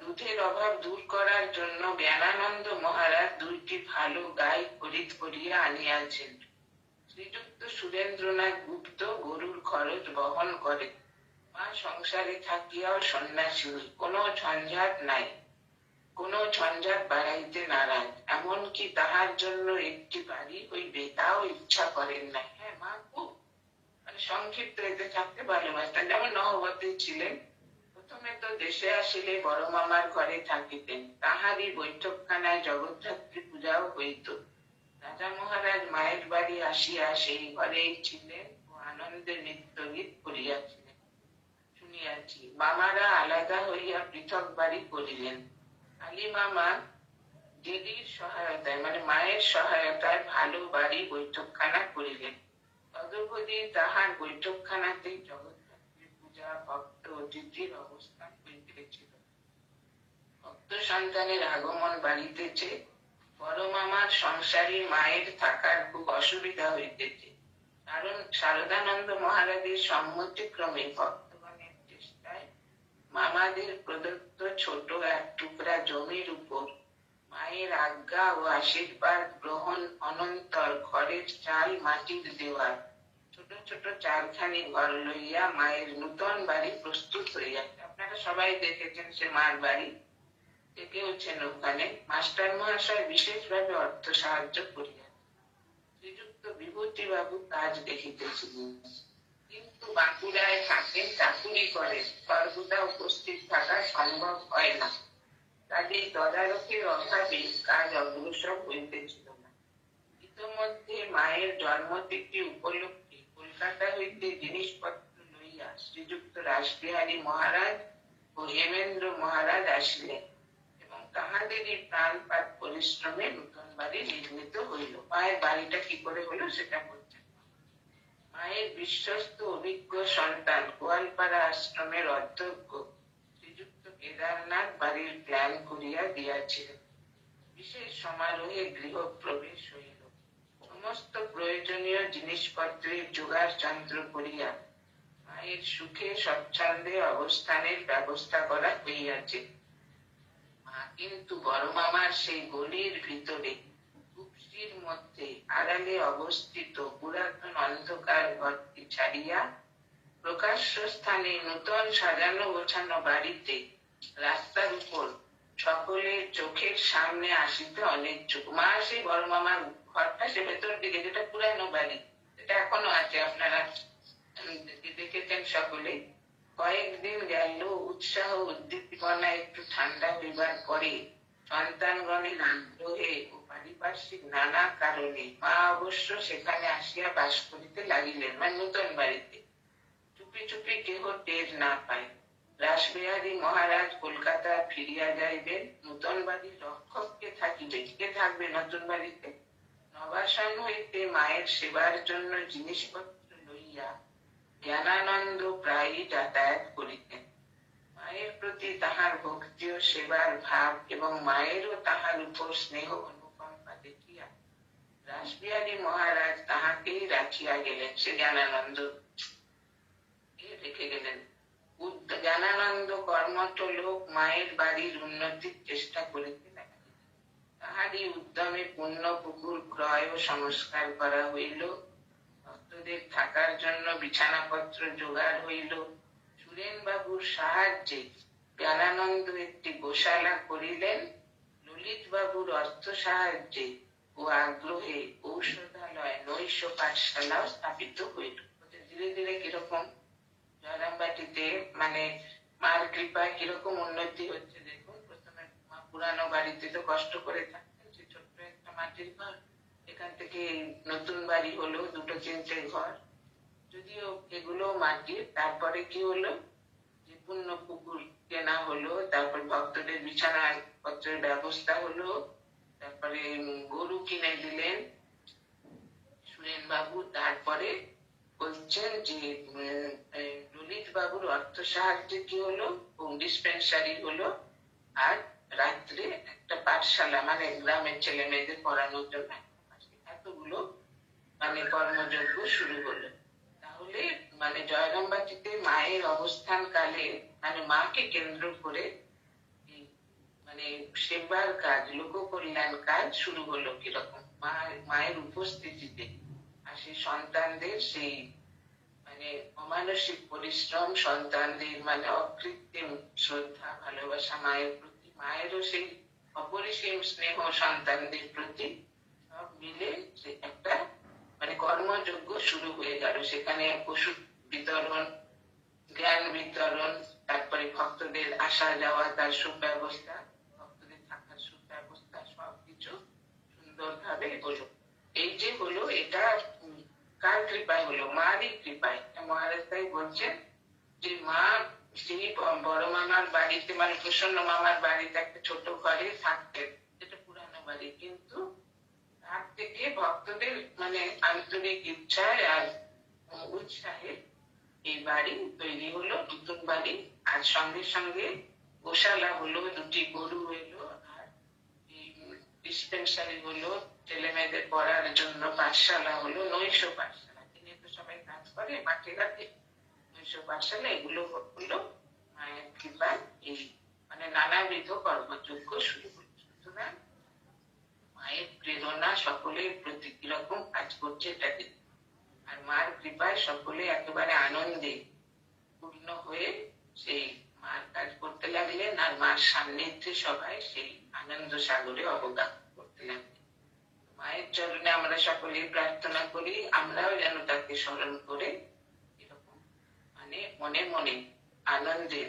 দুধের অভাব দূর করার জন্য জ্ঞানানন্দ মহারাজ 2টি ভালো গাই খরিদ করিয়া আনিয়াছেন। শ্রীযুক্ত সুরেন্দ্রনাথ গুপ্ত গরুর খরচ বহন করে। মা সংসারে থাকিয়াও সন্ন্যাসিনী, কোনো ঝঞ্ঝাট নাই, কোনো ঝঞ্ঝাট বাড়াইতে নারাজ, এমনকি তাহার জন্য একটি বাড়ি হইবে তাও ইচ্ছা করেন না। হ্যাঁ, মা খুব মানে সংক্ষিপ্ত এতে থাকতে ভালোবাসতেন। যেমন নহবতী ছিলেন, প্রথমে তো দেশে আসিলে বড় মামার ঘরে থাকিতেন, তাহারই বৈঠকখানায় জগদ্ধাত্রী পূজাও হইত। রাজা মহারাজ মায়ের বাড়ি আসিয়া সেই ঘরেই ছিলেন ও আনন্দে নৃত্য গীত করিয়াছিলেন শুনিয়াছি। মামারা আলাদা হইয়া পৃথক বাড়ি করিলেন। কালী মামা দিদির সহায়তায় মানে মায়ের সহায়তায় ভালো বাড়ি বৈঠকখানা করিলেন। তদবধি তাহার বৈঠকখানাতেই জগদ্ধাত্রী পূজা, ভক্ত অতিথির অবস্থান হইতেছিল। ভক্ত সন্তানের আগমন বাড়িতেছে, বড় মামার সংসারী মায়ের থাকার খুব অসুবিধা হইতেছে। কারণ শারদানন্দ মহারাজের সম্মতিক্রমে ভক্তগণের চেষ্টায় মামাদের প্রদত্ত ছোট এক টুকরা জমির উপর মায়ের আজ্ঞা ও আশীর্বাদ গ্রহণ অনন্তর ঘরের চাল মাটির দেওয়ার ছোট ছোট 4খানি ঘর লইয়া মায়ের নূতন বাড়ি প্রস্তুত হইয়াছে। আপনারা সবাই দেখেছেন সে মার বাড়ি, থেকেওছেন ওখানে। মাস্টার মহাশয় বিশেষভাবে অর্থ সাহায্য করিয়া শ্রীযুক্ত বিভূতি বাবু কাজ দেখিতেছিলেন, কিন্তু বাঁকুড়ায় থাকেন, চাকুরি করেন, সর্বদা উপস্থিত থাকা সম্ভব হয় না। কাজেই তদারকির অভাবে কাজ অগ্রসর হইতেছিল না। ইতোমধ্যে মায়ের জন্মতিথি উপলক্ষে কলকাতা হইতে জিনিসপত্র লইয়া শ্রীযুক্ত রাসবিহারী মহারাজ ও হেমেন্দ্র মহারাজ আসিলেন এবং তাহাদেরই প্রাণপাত পরিশ্রমে নূতন বাড়ি নির্মিত হইল। মায়ের বাড়িটা কি করে হলো সেটা বলছেন। মায়ের বিশ্বস্ত অভিজ্ঞ সন্তান গোয়ালপাড়া আশ্রমের অধ্যক্ষ শ্রীযুক্ত কেদারনাথ বাড়ির প্ল্যান করিয়া দিয়াছিলেন। বিশেষ সমারোহে গৃহ প্রবেশ হইল। সমস্ত প্রয়োজনীয় জিনিসপত্রের জোগাড় যন্ত্র করিয়া মায়ের সুখে স্বচ্ছন্দে অবস্থানের ব্যবস্থা করা হইয়াছে। মা কিন্তু বড় মামার সেই গলির ভিতরে কুপসির মধ্যে আড়ালে অবস্থিত পুরাতন অন্ধকার ঘরটি ছাড়িয়া প্রকাশ্য স্থানে নূতন সাজানো গোছানো বাড়িতে রাস্তার উপর সকলের চোখের সামনে আসিতে অনিচ্ছুক। মা সেই বড় মামার ঘরটা সে ভেতর দিকে, যেটা পুরানো বাড়ি, এটা এখনো আছে, আপনারা দেখেছেন সকলে। কয়েকদিন গেল, উৎসাহ উদ্দীপনা একটু ঠান্ডা হইবার পরে সন্তানগণের আগ্রহে ও পারিপার্শ্বিক নানা কারণে মা অবশ্য সেখানে আসিয়া বাস করিতে লাগিলেন, মানে নূতন বাড়িতে। চুপি চুপি কেহ টের না পায়। রাসবিহারী মহারাজ কলকাতা ফিরিয়া যাইবেন, নূতন বাড়ির রক্ষক কে থাকিবে, কে থাকবে নতুন বাড়িতে? নবাসন হইতে মায়ের সেবার জন্য জিনিসপত্র লইয়া জ্ঞানানন্দ প্রায়ই যাতায়াত করিতেন। মায়ের প্রতি তাহার ভক্তি ও সেবার ভাব এবং মায়েরও তাহার উপর স্নেহ অনুকম্পা দেখিয়া রাসবিহারী মহারাজ তাহাকেই রাখিয়া গেলেন। সে জ্ঞানানন্দ রেখে গেলেন। জ্ঞানানন্দ কর্মঠ লোক মায়ের বাড়ির উন্নতির চেষ্টা করিতে লাগিলেন। তাহারই উদ্যমে পূর্ণ পুকুর ক্রয় ও সংস্কার করা হইল, ভক্তদের থাকার জন্য বিছানাপত্র জোগাড় হইল। সুরেন বাবুর সাহায্যে জ্ঞানানন্দ একটি গোশালা করিলেন, ললিত বাবুর অর্থ সাহায্যে ও আগ্রহে ঔষধালয় নৈশ পাঠশালাও স্থাপিত হইল। ধীরে ধীরে কিরকম জয়রামবাটিতে মানে মার কৃপায় কিরকম উন্নতি হচ্ছে দেখুন। প্রথমে পুরানো বাড়িতে তো কষ্ট করে থাকতেন, যে ছোট্ট একটা মাটির ঘর, এখান থেকে নতুন বাড়ি হলো, দুটো তিনটে ঘর, যদিও এগুলো মাটির। তারপরে কি হলো, যে পূর্ণ পুকুর কেনা হলো, তারপর ভক্তদের বিছানা পত্রের ব্যবস্থা হলো, তারপরে গরু কিনে দিলেন সুরেন বাবু। তারপরে বলছেন যে ললিত বাবুর অর্থ সাহায্যে কি হলো, ডিসপেন্সারি হলো, আর রাত্রে একটা পাঠশালা মানে গ্রামের ছেলে মেয়েদের পড়ানোর জন্য এতগুলো মানে কর্মযজ্ঞ শুরু হলো। তাহলে মানে জয়রামবাটিতে মায়ের অবস্থান কালে মানে মাকে কেন্দ্র করে মানে সেবার কাজ, লোক কল্যাণ কাজ শুরু হলো কিরকম মায়ের উপস্থিতিতে। আর সেই সন্তানদের সেই মানে অমানসিক পরিশ্রম, সন্তানদের মানে অকৃত্রিম শ্রদ্ধা ভালোবাসা মায়ের প্রতি, মায়েরও সেই অপরিসীম স্নেহ সন্তানদের প্রতি, সব মিলে একটা মানে কর্মযজ্ঞ শুরু হয়ে গেল। সেখানে ওষুধ বিতরণ, জ্ঞান বিতরণ, তারপরে ভক্তদের আসা যাওয়া তার সুব্যবস্থা, ভক্তদের থাকার সুব্যবস্থা, সবকিছু সুন্দরভাবে হলো। এই যে হলো, এটা কার কৃপায় হলো? মারই কৃপায়। মহারাজ তাই বলছেন যে মা সেই বড় মামার বাড়িতে মানে প্রসন্ন মামার বাড়িতে একটা ছোট ঘরে থাকতেন, যেটা পুরানো বাড়ি, কিন্তু তার থেকে ভক্তদের মানে আন্তরিক ইচ্ছায় আর উৎসাহে এই বাড়ি তৈরি হলো, নতুন বাড়ি। আর সঙ্গে সঙ্গে গোশালা হলো, দুটি গরু হইলো, আর ডিসপেন্সারি হলো, ছেলে মেয়েদের পড়ার জন্য পাঠশালা হলো, নৈশ পাঠশালা, তিনি তো সবাই কাজ করে মাঠে ঘাটে, নৈশ পাঠশালা, এগুলো হলো মায়ের কৃপায় এই মানে নানাবিধ কর্মযজ্ঞ শুরু হলো। সুতরাং মায়ের প্রেরণা সকলের প্রতি কিরকম কাজ করছে এটা দেখুন। আর মার কৃপায় সকলে একেবারে আনন্দে পূর্ণ হয়ে সেই মার কাজ করতে লাগলেন, আর মার সান্নিধ্যে সবাই সেই আনন্দ সাগরে অবগাহন করতে লাগলেন। মায়ের চরণে আমরা সকলে প্রার্থনা করি, আমরাও যেন তাকে স্মরণ করে এরকম মানে মনে মনে আনন্দের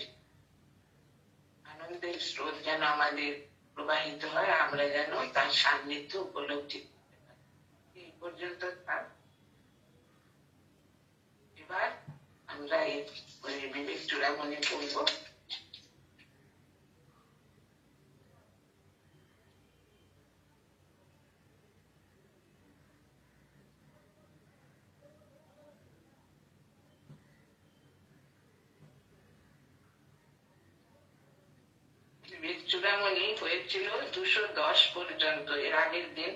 স্রোত যেন আমাদের প্রবাহিত হয়, আমরা যেন তার সান্নিধ্য উপলব্ধি করতে পারি। এই পর্যন্ত থাক। এবার আমরা এই বিবেক চূড়ামণি পড়ব। বিবেক চূড়ামণি হয়েছিল 210 পর্যন্ত, এর আগের দিন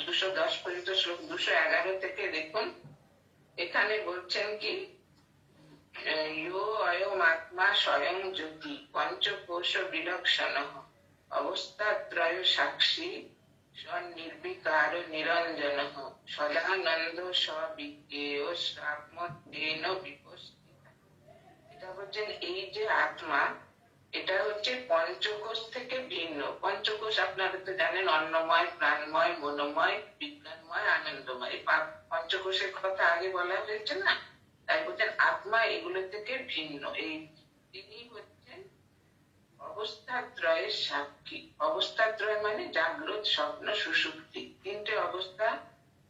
210 পর্যন্ত শ্লোক 211 থেকে দেখুন। এখানে বলছেন কি, ইয়ো অয়ম আত্মা স্বয়ং জ্যোতি পঞ্চকোশ বিলক্ষণ অবস্থাত্রয় সাক্ষী স্বনির্বিকার নিরঞ্জন সদানন্দ স্ববিজ্ঞেয় স্বাত্মতেন বিপস্থিত। এটা বলছেন এই যে আত্মা, এটা হচ্ছে পঞ্চকোষ থেকে ভিন্ন। পঞ্চকোষ আপনারা তো জানেন, অন্নময়, প্রাণময়, মনোময়, বিজ্ঞানময়, আনন্দময়। পঞ্চকোষের কথা আগে বলা হয়েছে না, তাই বলছেন আত্মা এগুলো থেকে ভিন্ন। এই তিনি হচ্ছেন অবস্থাত্রয়ের সাক্ষী। অবস্থাত্রয় মানে জাগ্রত, স্বপ্ন, সুষুপ্তি, তিনটে অবস্থা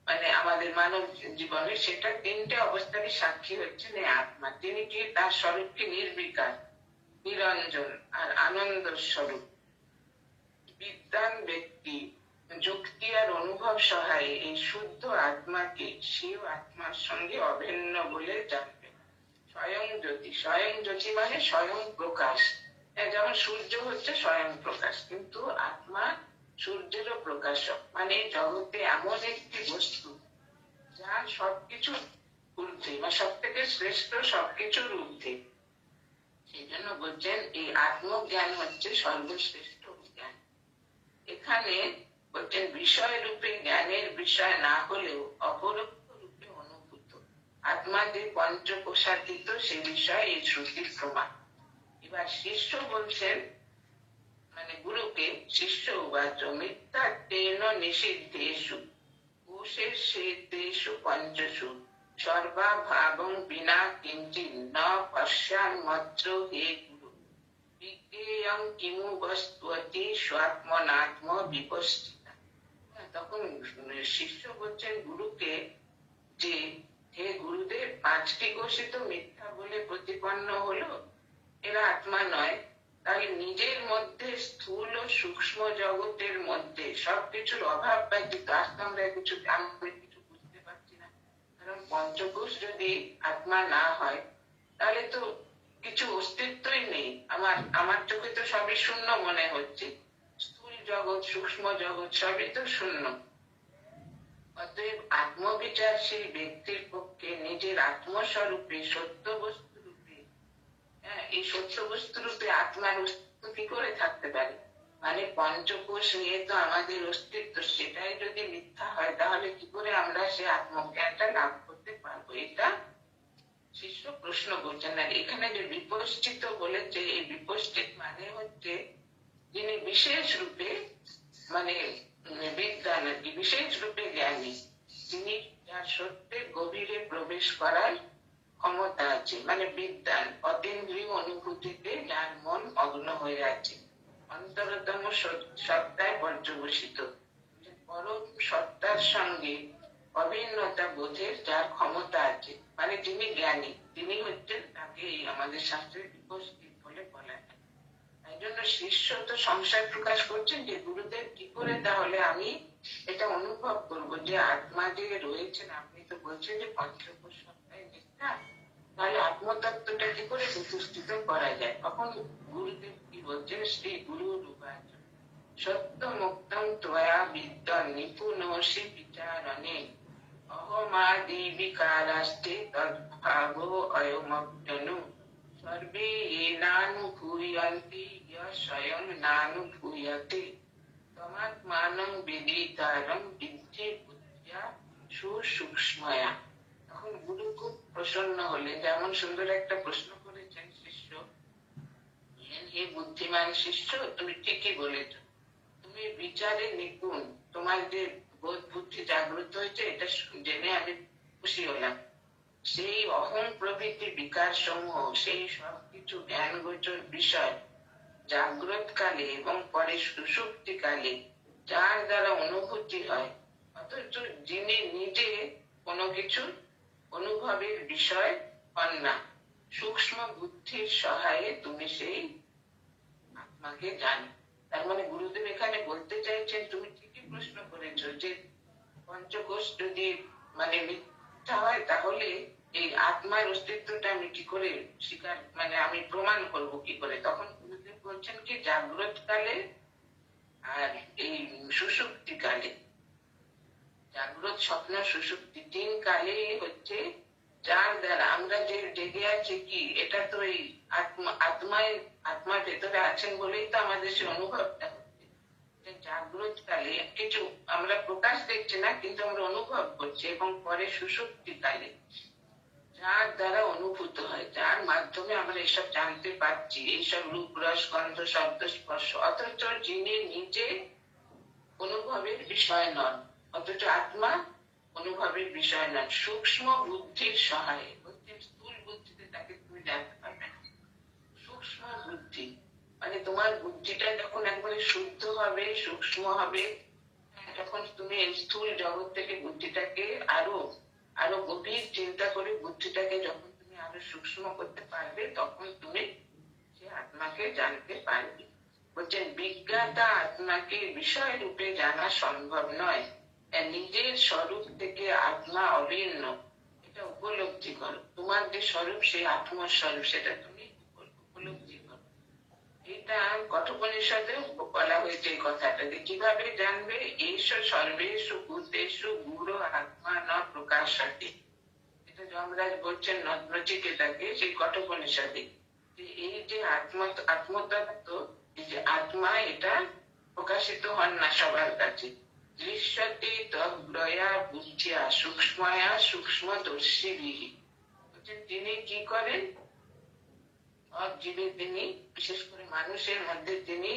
মানে আমাদের মানব জীবনে, সেটা তিনটে অবস্থারই সাক্ষী হচ্ছেন এই আত্মা। তিনি কি তার স্বরূপ কি নির্বিকার, নিরঞ্জন আর আনন্দ স্বরূপ। বিদ্বান ব্যক্তি যুক্তি আর অনুভব সহায়ে এই শুদ্ধ আত্মাকে শিব আত্মার সঙ্গে অভিন্ন বলে জানবে। স্বয়ং জ্যোতি, স্বয়ং জ্যোতি মানে স্বয়ং প্রকাশ। যেমন সূর্য হচ্ছে স্বয়ং প্রকাশ, কিন্তু আত্মা সূর্যেরও প্রকাশক। মানে জগতে এমন একটি বস্তু যা সবকিছু ঊর্ধ্বে, বা সব থেকে শ্রেষ্ঠ, সবকিছুর ঊর্ধ্বে। সেই জন্য বলছেন এই আত্মজ্ঞান হচ্ছে সর্বশ্রেষ্ঠ জ্ঞান। এখানে বলছেন বিষয় রূপে জ্ঞানের বিষয় না হলেও অপরোক্ষ রূপে অনুভূত আত্মা যে পঞ্চকোষাতীত সে বিষয়ে এই শ্রুতির প্রমাণ। এবার শিষ্য বলছেন, মানে গুরুকে শিষ্য উবাচ মিথ্যা তেন নিষিদ্ধেষু কোষেষু পঞ্চসু সর্বাভাবং বিনা কিঞ্চিৎ ন পশ্যান্মত্র হে গুরু বিজ্ঞেয়ং কিমু বস্তুতি স্বাত্মনাত্ম বিপশ্চিতা। তখন শিষ্য বলছেন গুরুকে যে হে গুরুদেব, পাঁচটি কোষে তো মিথ্যা বলে প্রতিপন্ন হলো, এরা আত্মা নয়, তাহলে নিজের মধ্যে স্থূল ও সূক্ষ্ম জগতের মধ্যে সবকিছুর অভাব ব্যতীত আমরা কিছু বুঝতে পারছি না। কারণ পঞ্চকোষ যদি আত্মা না হয় তাহলে তো কিছু অস্তিত্বই নেই। আমার চোখে তো সবই শূন্য মনে হচ্ছে, স্থূল জগৎ সূক্ষ্ম জগৎ সবই তো শূন্য। অতএব আত্মবিচারশীল ব্যক্তির পক্ষে নিজের আত্মস্বরূপে সত্য বস্তু রূপে, এই সত্য বস্তু রূপে আত্মার অস্তিত্ব কি করে থাকতে পারে? মানে পঞ্চকোষ নিয়ে তো আমাদের অস্তিত্ব, সেটাই যদি মিথ্যা হয় তাহলে কি করে আমরা সে আত্মজ্ঞানটা লাভ করতে পারবো? এটা শিষ্য প্রশ্ন করছেন। আর এখানে যে বিপশ্চিত বলেছে, এই বিপশ্চিত মানে হচ্ছে যিনি বিশেষ রূপে, মানে বিজ্ঞান আর কি, বিশেষ রূপে জ্ঞানী, তিনি যার সত্যের গভীরে প্রবেশ করার ক্ষমতা আছে, মানে বিদ্যান অতীন্দ্রিয় অনুভূতিতে যার মন মগ্ন হয়ে আছে, অন্তরতম সত্তায় পর্যবসিত, পরম সত্তার সঙ্গে অভিন্নতা বোধের যার ক্ষমতা আছে, মানে যিনি জ্ঞানী, তিনি হচ্ছেন, তাকে আমাদের শাস্ত্রে বিপশ্চিত বলে বলা হয়। তাই জন্য শিষ্য তো সংশয় প্রকাশ করছেন যে গুরুদেব কি করে তাহলে আমি এটা অনুভব করব যে আত্মা যে রয়েছেন, আপনি তো বলছেন যে পঞ্চকোষ সত্তায় মিথ্যা, তাহলে আত্মতত্ত্বটা কি করে প্রতিষ্ঠিত করা যায়? তখন গুরুদেব কি বলছেন, শ্রী গুরু রূপাচ সত্য মুক্তম ত্বয়া বিদ্যা নিপুণসি বিচারণে অহমাদি বিকারাস্তে তদ্ভাবো অয়মজ্ঞনু সর্বে এনানুভূয়ন্তি স্বয়ং নানুভূয়তে তমাত্মানং বিদিতারং বিদ্ধি বুদ্ধিয়া সুসূক্ষ্ময়া। তখন গুরু খুব প্রসন্ন হলে, যেমন সুন্দর একটা প্রশ্ন করেছেন শিষ্য, হে বুদ্ধিমান শিষ্য, তুমি ঠিকই বলেছ, তুমি বিচারে নিপুণ, তোমার যে বোধ বুদ্ধি জাগ্রত হয়েছে এটা জেনে আমি খুশি হলাম। সেই অহং প্রভৃতি বিকার সমূহ, সেই সবকিছু জ্ঞান গোচর বিষয় জাগ্রত কালে এবং পরে সুষুপ্তি কালে যার দ্বারা অনুভূতি হয়, অথচ যিনি নিজে কোনো কিছু অনুভবের বিষয় হন না, সূক্ষ্ম বুদ্ধির সহায়ে তুমি সেই আত্মাকে জানো। তার মানে গুরুদেব এখানে বলতে চাইছেন, তুমি ঠিকই প্রশ্ন করেছো যে পঞ্চকোষ যদি মানে মিথ্যা হয় তাহলে এই আত্মার অস্তিত্বটা আমি কি করে স্বীকার, মানে আমি প্রমাণ করব কি করে? তখন গুরুদেব বলছেন কি, জাগ্রত কালে আর এই সুষুপ্তি কালে, জাগ্রত স্বপ্ন সুষুপ্তি তিন কালে হচ্ছে যার দ্বারা আমরা যে জেগে আছি, কি এটা তো এই আত্মার ভেতরে আছেন বলেই তো আমাদের সে অনুভবটা হচ্ছে। জাগ্রত কালে কিছু আমরা প্রকাশ দেখছি না, কিন্তু আমরা অনুভব করছি, এবং পরে সুষুপ্তি কালে যার দ্বারা অনুভূত হয়, যার মাধ্যমে আমরা এসব জানতে পারছি, এইসব রূপ রস গন্ধ শব্দ স্পর্শ, অথচ যিনি নিজে অনুভবের বিষয় নন, অথচ আত্মা অনুভবের বিষয় নন, সূক্ষ্ম বুদ্ধির সহায়ে, স্থূল বুদ্ধিতে তাকে তুমি জানতে পারবে না। সূক্ষ্ম বুদ্ধি মানে তোমার বুদ্ধিটা যখন একবারে শুদ্ধ হবে, সূক্ষ্ম হবে, তখন তুমি এই স্থূল জগৎ থেকে বুদ্ধিটাকে আরো আরো গভীর চিন্তা করে বুদ্ধিটাকে যখন তুমি আরো সূক্ষ্ম করতে পারবে, তখন তুমি সে আত্মাকে জানতে পারবে। বলছেন বিজ্ঞাতা আত্মাকে বিষয় রূপে জানা সম্ভব নয়, নিজের স্বরূপ থেকে আত্মা অভিন্ন, এটা উপলব্ধি করো। তোমার যে স্বরূপ, সেই আত্মস্বরূপ, সেটা তুমি উপলব্ধি করো। এটা কঠোপনিষদে বলা হয়েছে এই কথাটা, যে কিভাবে জানবে, এসো সর্বেষু ভূতেষু গুরু আত্মা ন প্রকাশতে। এটা যমরাজ বলছেন নচিকেতাকে সেই কঠোপনিষদে, যে এই যে আত্মতত্ত্ব, এই যে আত্মা, এটা প্রকাশিত হন না সবার কাছে। দৃশ্যতে তদ্ব্রয়া বুদ্ধিয়া সূক্ষ্ময়া সূক্ষ্মদর্শিভিঃ। তিনি কি করেন, সব জীবে তিনি, বিশেষ করে মানুষের মধ্যে তিনি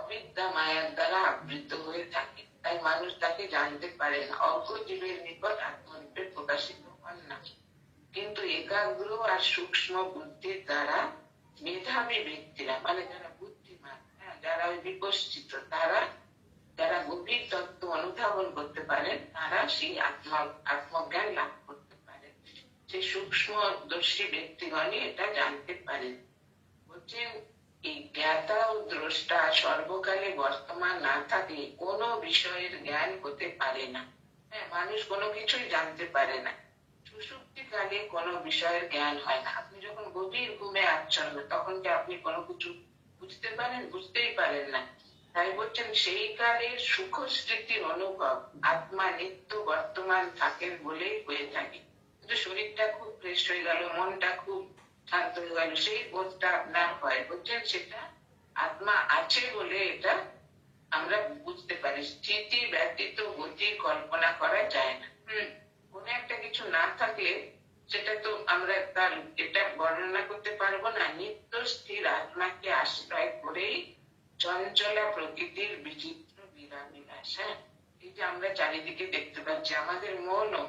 অবিদ্যা মায়ার দ্বারা আবৃত হয়ে থাকেন, তাই মানুষ তাকে জানতে পারে না। অজ্ঞ জীবের নিকট আত্মরূপে প্রকাশিত হন না, কিন্তু একাগ্র আর সূক্ষ্ম বুদ্ধির দ্বারা মেধাবী ব্যক্তিরা, মানে যারা বুদ্ধিমান, যারা বিকশিত, তারা যারা গভীর তত্ত্ব অনুধাবন করতে পারেন, তারা সেই আত্মজ্ঞান লাভ করতে পারেন। সেই সূক্ষ্মদর্শী ব্যক্তিগণই এটা জানতে পারেন। বলছেন এই জ্ঞাতা ও দ্রষ্টা সর্বকালে বর্তমান না থাকলে কোনো বিষয়ের জ্ঞান হতে পারে না। মানুষ কোনো কিছুই জানতে পারে না। সুষুপ্তিকালে কোনো বিষয়ের জ্ঞান হয় না। আপনি যখন গভীর ঘুমে আচ্ছন্ন, তখন কি আপনি কোনো কিছু বুঝতে পারেন? বুঝতেই পারেন না। তাই বলছেন সেই কালের সুখ স্মৃতির অনুভব আত্মা নিত্য বর্তমান থাকেন বলেই হয়ে থাকে। কিন্তু শরীরটা খুব ফ্রেশ হয়ে গেল, মনটা খুব শান্ত হয়ে গেল, সেই বোধটা আপনার হয়। বলছেন সেটা আত্মা আছে বলে এটা আমরা বুঝতে পারি। স্থিতি ব্যতীত গতি কল্পনা করা যায় না। কোন একটা কিছু না থাকলে সেটা তো আমরা তার এটা বর্ণনা করতে পারবো না। নিত্য স্থির আত্মাকে আশ্রয় করেই চঞ্চলা প্রকৃতির বিচিত্র বিলাস। এই যে আমরা চারিদিকে দেখতে পাচ্ছি, আমাদের মনও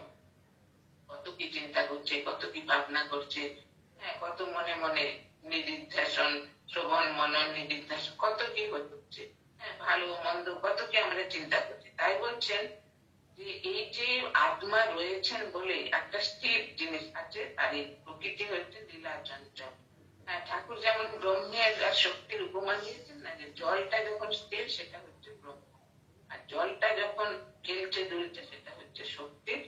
কত কি চিন্তা করছে, কত কি ভাবনা করছে, কত মনে মনে নিদিধ্যাসন, শ্রবণ মনন নিদিধ্যাসন, কত কি হচ্ছে, ভালো মন্দ কত কি আমরা চিন্তা করছি। তাই বলছেন যে এই যে আত্মা রয়েছেন বলে একটা স্থির জিনিস আছে, আর এই প্রকৃতি হচ্ছে লীলা চঞ্চল। ঠাকুর যেমন ব্রহ্মের আর শক্তির উপমা দিয়েছেন না, যে জলটা যখন স্থির সেটা হচ্ছে ব্রহ্ম, আর জলটা যখন খেলছে দুলছে সেটা হচ্ছে শক্তির,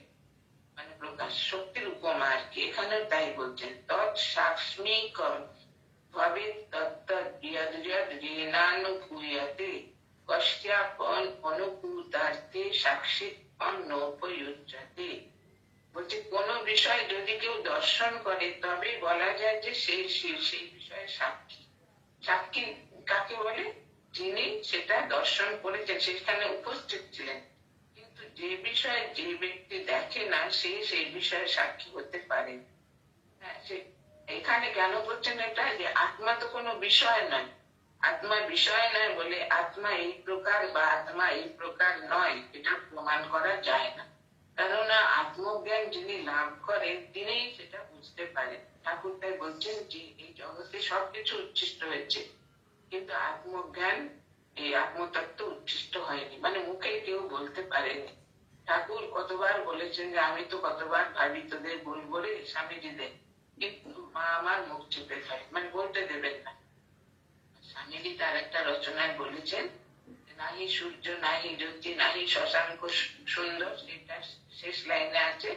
মানে প্রকাশ, শক্তির উপমা আর কি। এখানে তাই বলছেন তৎ সাক্ষ্মিকম ভাবে তত্ত্বীয়ানুভূয়তে কশ্যাপন অনুভূতার্থে সাক্ষিত্বম নোপযুজ্যতে। বলছে কোন বিষয় যদি কেউ দর্শন করে তবে বলা যায় যে সেই বিষয়ে সাক্ষী। সাক্ষী কাকে বলে? যিনি সেটা দর্শন করেছেন, সেখানে উপস্থিত ছিলেন। কিন্তু যে বিষয়ে যে ব্যক্তি দেখে না, সে সেই বিষয়ে সাক্ষী হতে পারে। এখানে কেন বলছেন এটা, যে আত্মা তো কোনো বিষয় নয়। আত্মা বিষয় নয় বলে আত্মা এই প্রকার বা আত্মা এই প্রকার নয়, এটা প্রমাণ করা যায় না। কেননা আত্মজ্ঞান যিনি লাভ করেন তিনি সেটা বুঝতে পারেন। ঠাকুর তাই বলছেন যে এই জগতে সবকিছু উচ্ছিষ্ট হয়েছে, কিন্তু আত্মজ্ঞান, এই আত্মতত্ত্ব উচ্ছিষ্ট হয়নি, মানে মুখে কেউ বলতে পারেনি। ঠাকুর কতবার বলেছেন যে আমি তো কতবার ভাবি তোদের বলবো রে স্বামীজিদের, কিন্তু মা আমার মুখ চেপে ধরে, মানে বলতে দেবেন না। স্বামীজি তার একটা রচনায় বলেছেন, নাহি সূর্য নাহি জ্যোতি নাহি শশাঙ্ক সুন্দর, সেটা শেষ লাইনে আছে,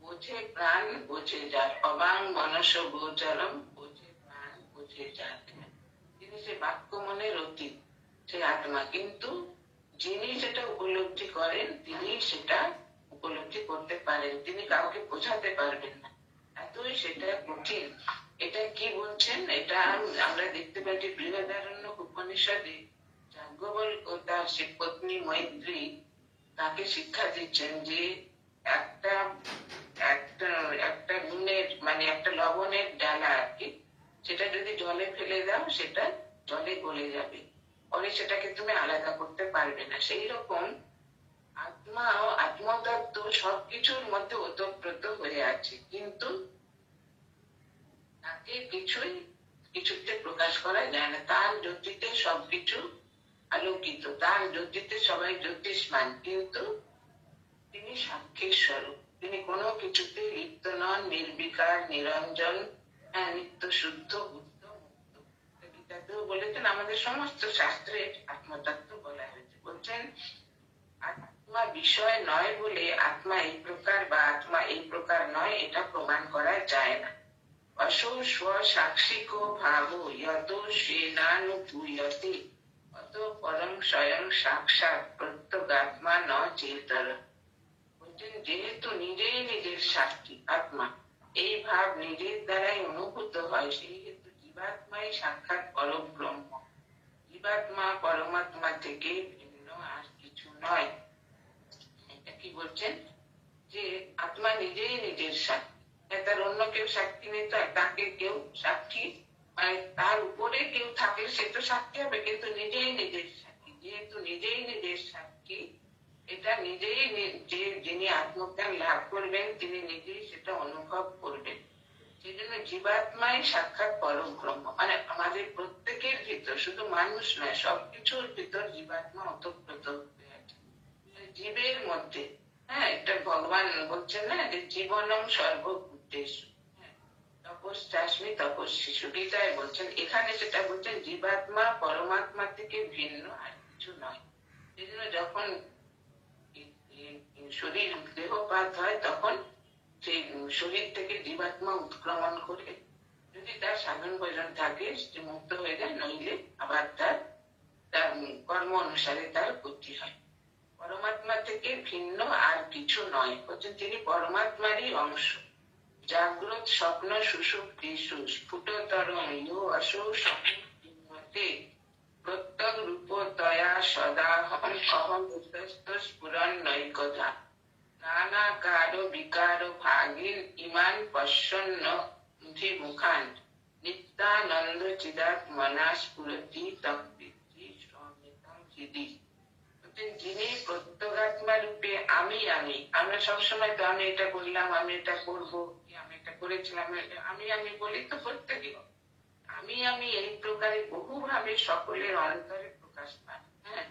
বোঝে প্রাণ বোঝে যার, অবাং মনস গোচরম, বোঝে প্রাণ বোঝে যার। তিনি সে বাক্য মনের অতীত, সে আত্মা, কিন্তু যিনি সেটা উপলব্ধি করেন তিনি সেটা উপলব্ধি করতে পারেন, তিনি কাউকে বোঝাতে পারবেন না, এতই সেটা কঠিন। এটা কি বলছেন, এটা আমরা দেখতে পাচ্ছি বৃহদারণ্যক উপনিষদে যাজ্ঞবল্ক্য ও তার সে পত্নী মৈত্রী তাকে শিক্ষা দিচ্ছেন যে একটা একটা একটা নুনের, মানে একটা লবণের ডালা আর কি, সেটা যদি জলে ফেলে দাও সেটা জলে গলে যাবে, পরে সেটাকে তুমি আলাদা করতে পারবে না। সেই রকম আত্মা ও আত্মতত্ত্ব সবকিছুর মধ্যে ওতপ্রোত হয়ে আছে, কিন্তু তাকে কিছুতে প্রকাশ করা যায় না। তার জ্যোতিতে সবকিছু আলোকিত, তার জ্যোতিতে সবাই জ্যোতিষ্মান, কিন্তু তিনি সাক্ষীর স্বরূপ, তিনি কোনো কিছুতে লিপ্ত নন, নির্বিকার, নিরঞ্জন, নিত্য শুদ্ধ, বুদ্ধ, মুক্ত। গীতাতেও বলেছেন, আমাদের সমস্ত শাস্ত্রে আত্মতত্ত্ব বলা হয়েছে। বলছেন আত্মা বিষয় নয় বলে আত্মা এই প্রকার বা আত্মা এই প্রকার নয়, এটা প্রমাণ করা যায় না। অসৌ স্ব সাক্ষিক ভাব যত সেনানুভূয়তে অত পরম স্বয়ং সাক্ষাৎ প্রত্যগাত্মা ন চেতর। বলছেন যেহেতু নিজেই নিজের সাক্ষী আত্মা, এই ভাব নিজের দ্বারাই অনুভূত হয়, সেই হেতু জীবাত্মাই সাক্ষাৎ পরব্রহ্ম। জীবাত্মা পরমাত্মা থেকে ভিন্ন আর কিছু নয়। এটা কি বলছেন যে আত্মা নিজেই নিজের সাক্ষী, তার অন্য কেউ সাক্ষী নেই, তাকে কেউ সাক্ষী মানে তার উপরে কেউ থাকলে সে তো সাক্ষী হবে, কিন্তু নিজেই নিজের সাক্ষী। যেহেতু নিজেই নিজের সাক্ষী, এটা নিজেই যে যিনি আত্মজ্ঞান লাভ করবেন তিনি নিজেই সেটা অনুভব করবেন। সেই জন্য জীবাত্মাই সাক্ষাৎ পরম ব্রহ্ম, মানে আমাদের প্রত্যেকের ভিতর, শুধু মানুষ নয় সবকিছুর ভিতর জীবাত্মা অতপ্রত হয়ে আছে। জীবের মধ্যে, হ্যাঁ, এটা ভগবান বলছেন না যে জীবনম সর্বভূতেষু, তপস্যাস্মি তপস্বিষু, গীতায় বলছেন। এখানে সেটা বলছেন জীবাত্মা পরমাত্মা থেকে ভিন্ন আর কিছু নয়। সেই জন্য যখন শরীর দেহপাত হয় তখন সেই শরীর থেকে জীবাত্মা উৎক্রমণ করে যদি তার সাধন ভজন থাকে সে মুক্ত হয়ে যায়, নইলে আবার তার কর্ম অনুসারে তার গতি হয়। পরমাত্মা থেকে ভিন্ন আর কিছু নয়, বলছেন তিনি পরমাত্মারই অংশ। জাগ্রত স্বপ্ন সুষুপ্তি স্ফুটতরং ইহ অসৌ স্বপ্নে প্রত্যগ রূপতয়া সদাহম অহম উদ্ধস্ত স্ফুরন নৈকথা নানাকার বিকার ভাগিন ইমান পশ্যন্ন মুখান নিত্যানন্দ চিদাত্মনা স্ফুরতি তৎপিতৃ স্বমিতং হৃদি। যিনি প্রত্যগাত্মা রূপে আমি আমি, আমরা সবসময় তো আমি এটা বললাম, আমি এটা করবো, আমি এটা করেছিলাম, আমি আমি বলি তো প্রত্যেকে। আমি আমি এই প্রকারে বহুভাবে সকলের অন্তরে প্রকাশ পায়। হ্যাঁ,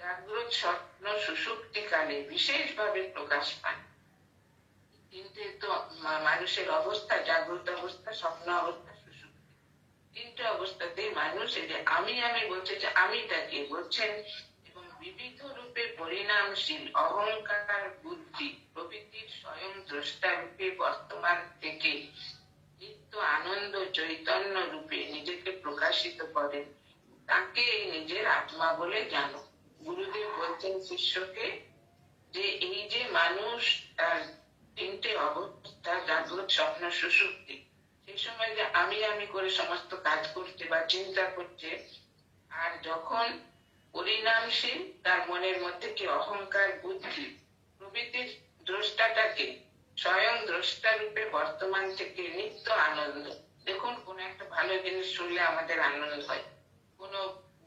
জাগ্রত স্বপ্ন সুষুপ্তি কালে বিশেষ ভাবে প্রকাশ পায়। কিন্তু তো মানুষের অবস্থা, জাগ্রত অবস্থা, স্বপ্ন অবস্থা, সুষুপ্তি, তিনটা অবস্থাতেই মানুষ এই যে আমি আমি বলছে, যে আমিটাকে বলছেন, এবং বিবিধ রূপে পরিণামশীল অহংকার বুদ্ধি প্রভৃতির স্বয়ং দ্রষ্টা রূপে বর্তমান থেকে নিত্য আনন্দ চৈতন্য রূপে নিজেকে প্রকাশিত করেন, তাকে নিজের আত্মা বলে জানো। গুরুদেব বলছেন শিষ্যকে যে এই যে মানুষ তার তিনটে অবস্থা, জাগ্রত স্বপ্ন সুষুপ্তি, সেই সময় যে আমি আমি করে সমস্ত কাজ করছে বা চিন্তা করছে, আর যখন পরিণামশীল তার মনের মধ্যে কি অহংকার বুদ্ধি প্রভৃতির দ্রষ্টাটাকে স্বয়ং দ্রষ্টা রূপে বর্তমান থেকে নিত্য আনন্দ। দেখুন, কোন একটা ভালো জিনিস শুনলে আমাদের আনন্দ হয়, কোন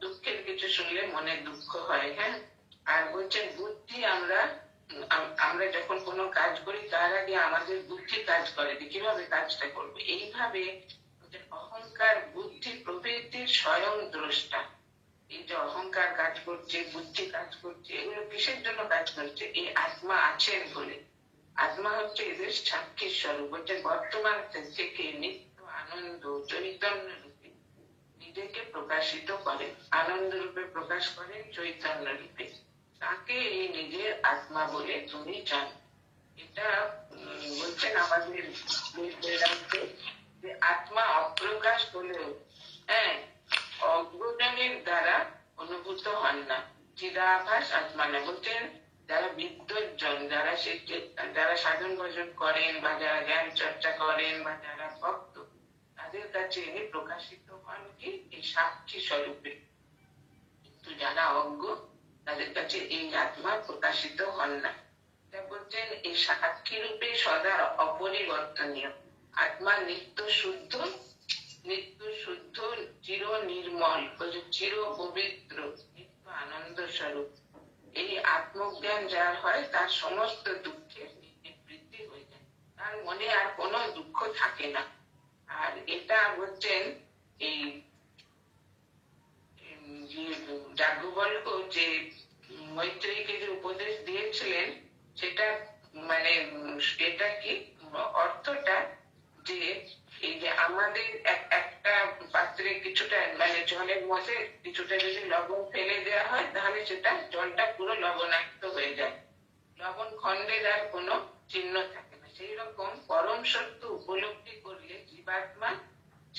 দুঃখের কিছু শুনলে মনে দুঃখ হয়। হ্যাঁ, আর বলছেন বুদ্ধি, আমরা যখন কোনো কাজ করি তার আগে আমাদের বুদ্ধি কাজ করে যে কিভাবে কাজটা করবো। এইভাবে অহংকার বুদ্ধি প্রভৃতির স্বয়ং দ্রষ্টা, এই যে অহংকার কাজ করছে, বুদ্ধি কাজ করছে, এগুলো কিসের জন্য কাজ করছে? এই আত্মা আছেন বলে। আত্মা হচ্ছে এদের সাক্ষী স্বরূপ, হচ্ছে বর্তমান থেকে নিত্য আনন্দ চৈতন্য রূপে নিজেকে প্রকাশিত করেন, আনন্দ রূপে প্রকাশ করেন, চৈতন্য রূপে। তাকে এই নিজের আত্মা বলে তুমি জানো। এটা বলছেন আমাদের যে আত্মা অপ্রকাশ হলেও, হ্যাঁ, অজ্ঞজনের দ্বারা অনুভূত হন না। চিদাভাস আত্মা না, বলছেন যারা বিদ্বজ্জন, যারা সাধন ভজন করেন বা যারা জ্ঞান চর্চা করেন বা যারা ভক্ত, তাদের কাছে ইনি প্রকাশিত হন কি এই সাক্ষী স্বরূপে। কিন্তু যারা অজ্ঞ তাদের কাছে এই আত্মা প্রকাশিত হন না। বলছেন এই সাক্ষী রূপে সদা অপরিবর্তনীয় আত্মা নিত্য শুদ্ধ, নিত্য শুদ্ধ, চির নির্মল, চির পবিত্র, নিত্য আনন্দ স্বরূপ। এই আত্মজ্ঞান যার হয় তার সমস্ত দুঃখের নিবৃত্তি হয়ে যায়, তার মনে আর কোনো দুঃখ থাকে না। আর এটা বলছেন এই যাজ্ঞবল্ক্য যে মৈত্রেয়ীকে যে উপদেশ দিয়েছিলেন, সেটা মানে এটা কি অর্থটা, যে এই যে আমাদের একটা পাত্রে কিছুটা মানে জলের মধ্যে কিছুটা যদি লবণ ফেলে দেওয়া হয় তাহলে সেটা জলটা পুরো লবণাক্ত হয়ে যায়, লবণ খণ্ডের আর কোনো চিহ্ন থাকে না। সেই রকম পরম সত্য উপলব্ধি করলে জীবাত্মা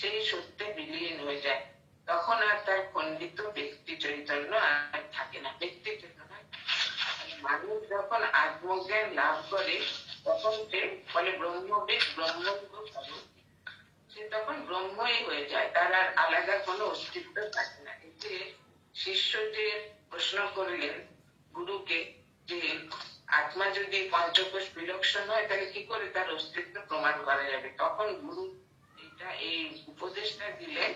সেই সত্যে বিলীন হয়ে যায়, তখন আর তার খণ্ডিত ব্যক্তি চৈতন্য আর থাকে না, ব্যক্তি চৈতন্য। মানুষ যখন আত্মজ্ঞান লাভ করে তখন সে বলে ব্রহ্মবিদ ব্রহ্মজ্ঞ, সে তখন ব্রহ্মই হয়ে যায়, তার আর আলাদা কোনো অস্তিত্ব থাকে না। এতে শিষ্য যে প্রশ্ন করলেন গুরুকে যে আত্মা যদি পঞ্চকোষ বিলক্ষণ হয় তাহলে কি করে তার অস্তিত্ব প্রমাণ করা যাবে, তখন গুরু এই উপদেশটা দিলেন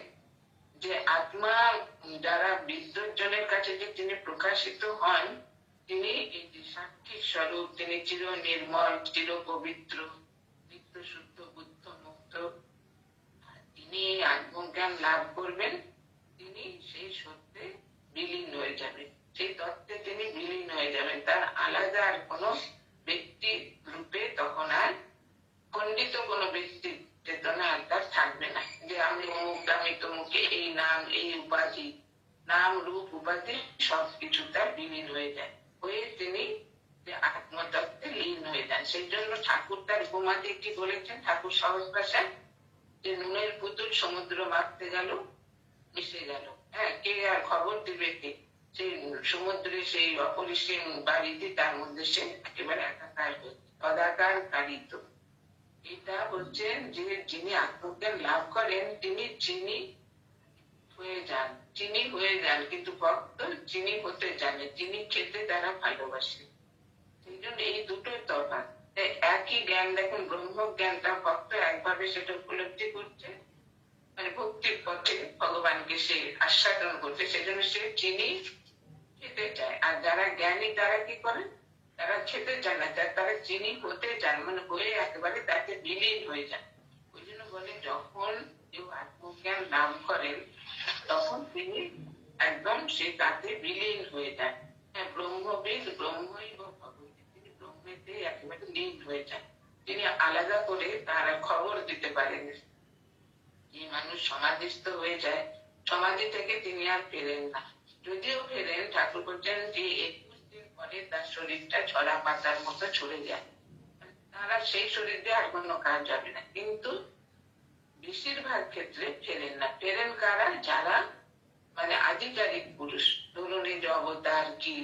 যে আত্মা যারা বিদ্বজ্জনের কাছে যে তিনি প্রকাশিত হন, তিনি এই যে সাক্ষী স্বরূপ, তিনি চির নির্মল, চির পবিত্র, নিত্য শুদ্ধ, বুদ্ধ মুক্ত, তিনি আত্মজ্ঞান লাভ করবেন, তিনি সেই সত্যে বিলীন হয়ে যাবেন, সেই তত্ত্বে তিনি বিলীন হয়ে যাবেন। তার আলাদা আর কোনো ব্যক্তি রূপে তখন আর খণ্ডিত কোনো ব্যক্তি চেতনা আর তার থাকবে না, যে আমি অমুক, আমি তমুকে, এই নাম, এই উপাধি, নাম রূপ উপাধি সবকিছু তার বিলীন হয়ে যায়, হয়ে তিনি আত্মতত্ত্বে লীন হয়ে যান। সেই জন্য ঠাকুর তার উপমাতে কি বলেছেন, ঠাকুর সহজ ভাষায়, যে নুনের পুতুল সমুদ্র মাপতে গেল, মিশে গেল, হ্যাঁ, কে আর খবর দিবে কে, সেই সমুদ্রে সেই অপরিসীম বাড়িতে তার মধ্যে সে একেবারে একাকার হচ্ছে, তদাকার কারিত। এটা হচ্ছেন যে যিনি আত্মজ্ঞান লাভ করেন তিনি চিনি হয়ে যান, চিনি হয়ে যান, কিন্তু ভক্ত চিনি হতে জানে, চিনি খেতে তারা ভালোবাসে। সেই জন্য এই দুটোই তফাৎ। একই জ্ঞান, দেখুন ব্রহ্ম জ্ঞানটা ভক্ত একভাবে সেটা উপলব্ধি করছে, মানে ভক্তির পথে ভগবানকে সে আস্বাদন করছে, সেজন্য সে চিনি খেতে চায়। আর যারা জ্ঞানী তারা কি করে, তারা খেতে চায় না, তারা চিনি হতে চান, মানে হয়ে একেবারে তাকে বিলীন হয়ে যায়। ওই জন্য বলে যখন কেউ আত্মজ্ঞান লাভ করেন তখন তিনি একদম সে তাতে বিলীন হয়ে যায়। হ্যাঁ, ব্রহ্মবিদ ব্রহ্মই ভগবতী, তিনি ব্রহ্মেতে একেবারে লীন হয়ে যায়, তিনি আলাদা করে তারা খবর দিতে পারেন। যে মানুষ সমাধিস্থ হয়ে যায়, সমাধি থেকে তিনি আর ফেরেন না, যদিও ফেরেন ঠাকুর বলছেন যে 21 দিন পরে তার শরীরটা ছড়া পাতার মতো ছড়ে যায়, তারা সেই শরীর দিয়ে আর কোনো কাজ হবে না। কিন্তু বেশিরভাগ ক্ষেত্রে ফেরেন না। ফেরেন কারা, যারা মানে আধিকারিক পুরুষ, ধরুন এই যে অবতার কি,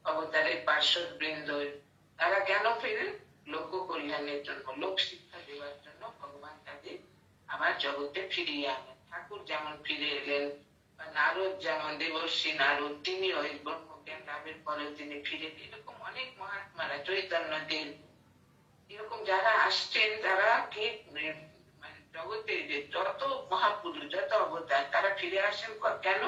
অবতারের পার্শ্বদ বৃন্দ, তারা কেন ফেরেন, লোক কল্যাণের জন্য, লোক শিক্ষা দেওয়ার জন্য ভগবান তাদের আবার জগতে ফিরিয়ে আনেন। ঠাকুর যেমন ফিরে এলেন, বা নারদ যেমন, দেবর্ষী নারদ, তিনি ওই ব্রহ্মজ্ঞান লাভের পরেও তিনি ফিরে, এরকম অনেক মহাত্মারা, চৈতন্য দেব, এরকম যারা আসছেন, তারা কি মানে জগতে যে যত মহাপুরুষ, যত অবতার, তারা ফিরে আসেন কেন,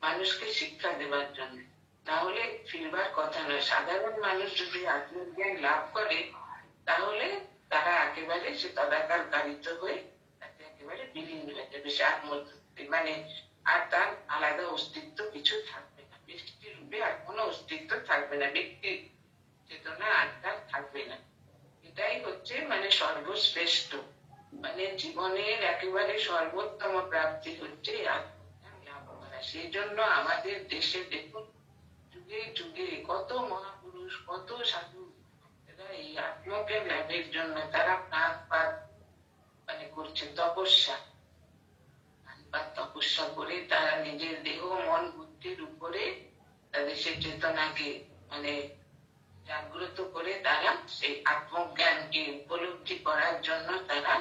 মানুষকে শিক্ষা দেওয়ার জন্য, না হলে ফিরবার কথা নয়। সাধারণ মানুষ যদি আত্মজ্ঞান লাভ করে তাহলে তারা একেবারে সে তদাকার কারিত হয়ে তাতে একেবারে বিলীন হয়ে যাবে, সে মানে আর তার আলাদা অস্তিত্ব কিছু থাকবে না, ব্যক্তি রূপে আর কোনো অস্তিত্ব থাকবে না, ব্যক্তি চেতনা আর তার থাকবে না। এটাই হচ্ছে মানে সর্বশ্রেষ্ঠ, মানে জীবনের একেবারে সর্বোত্তম প্রাপ্তি হচ্ছে আত্মজ্ঞান লাভ করা। সেই জন্য আমাদের দেশে দেখুন যুগে যুগে কত মহাপুরুষ, কত সাধু, এই আত্মজ্ঞান লাভের জন্য তারা প্রাণপাত মানে করছেন, তপস্যা, তপস্যা করে তারা নিজের দেহ মন বুদ্ধির উপরে তাদের সেই চেতনাকে মানে জাগ্রত করে তারা সেই আত্মজ্ঞানকে উপলব্ধি করার জন্য তারা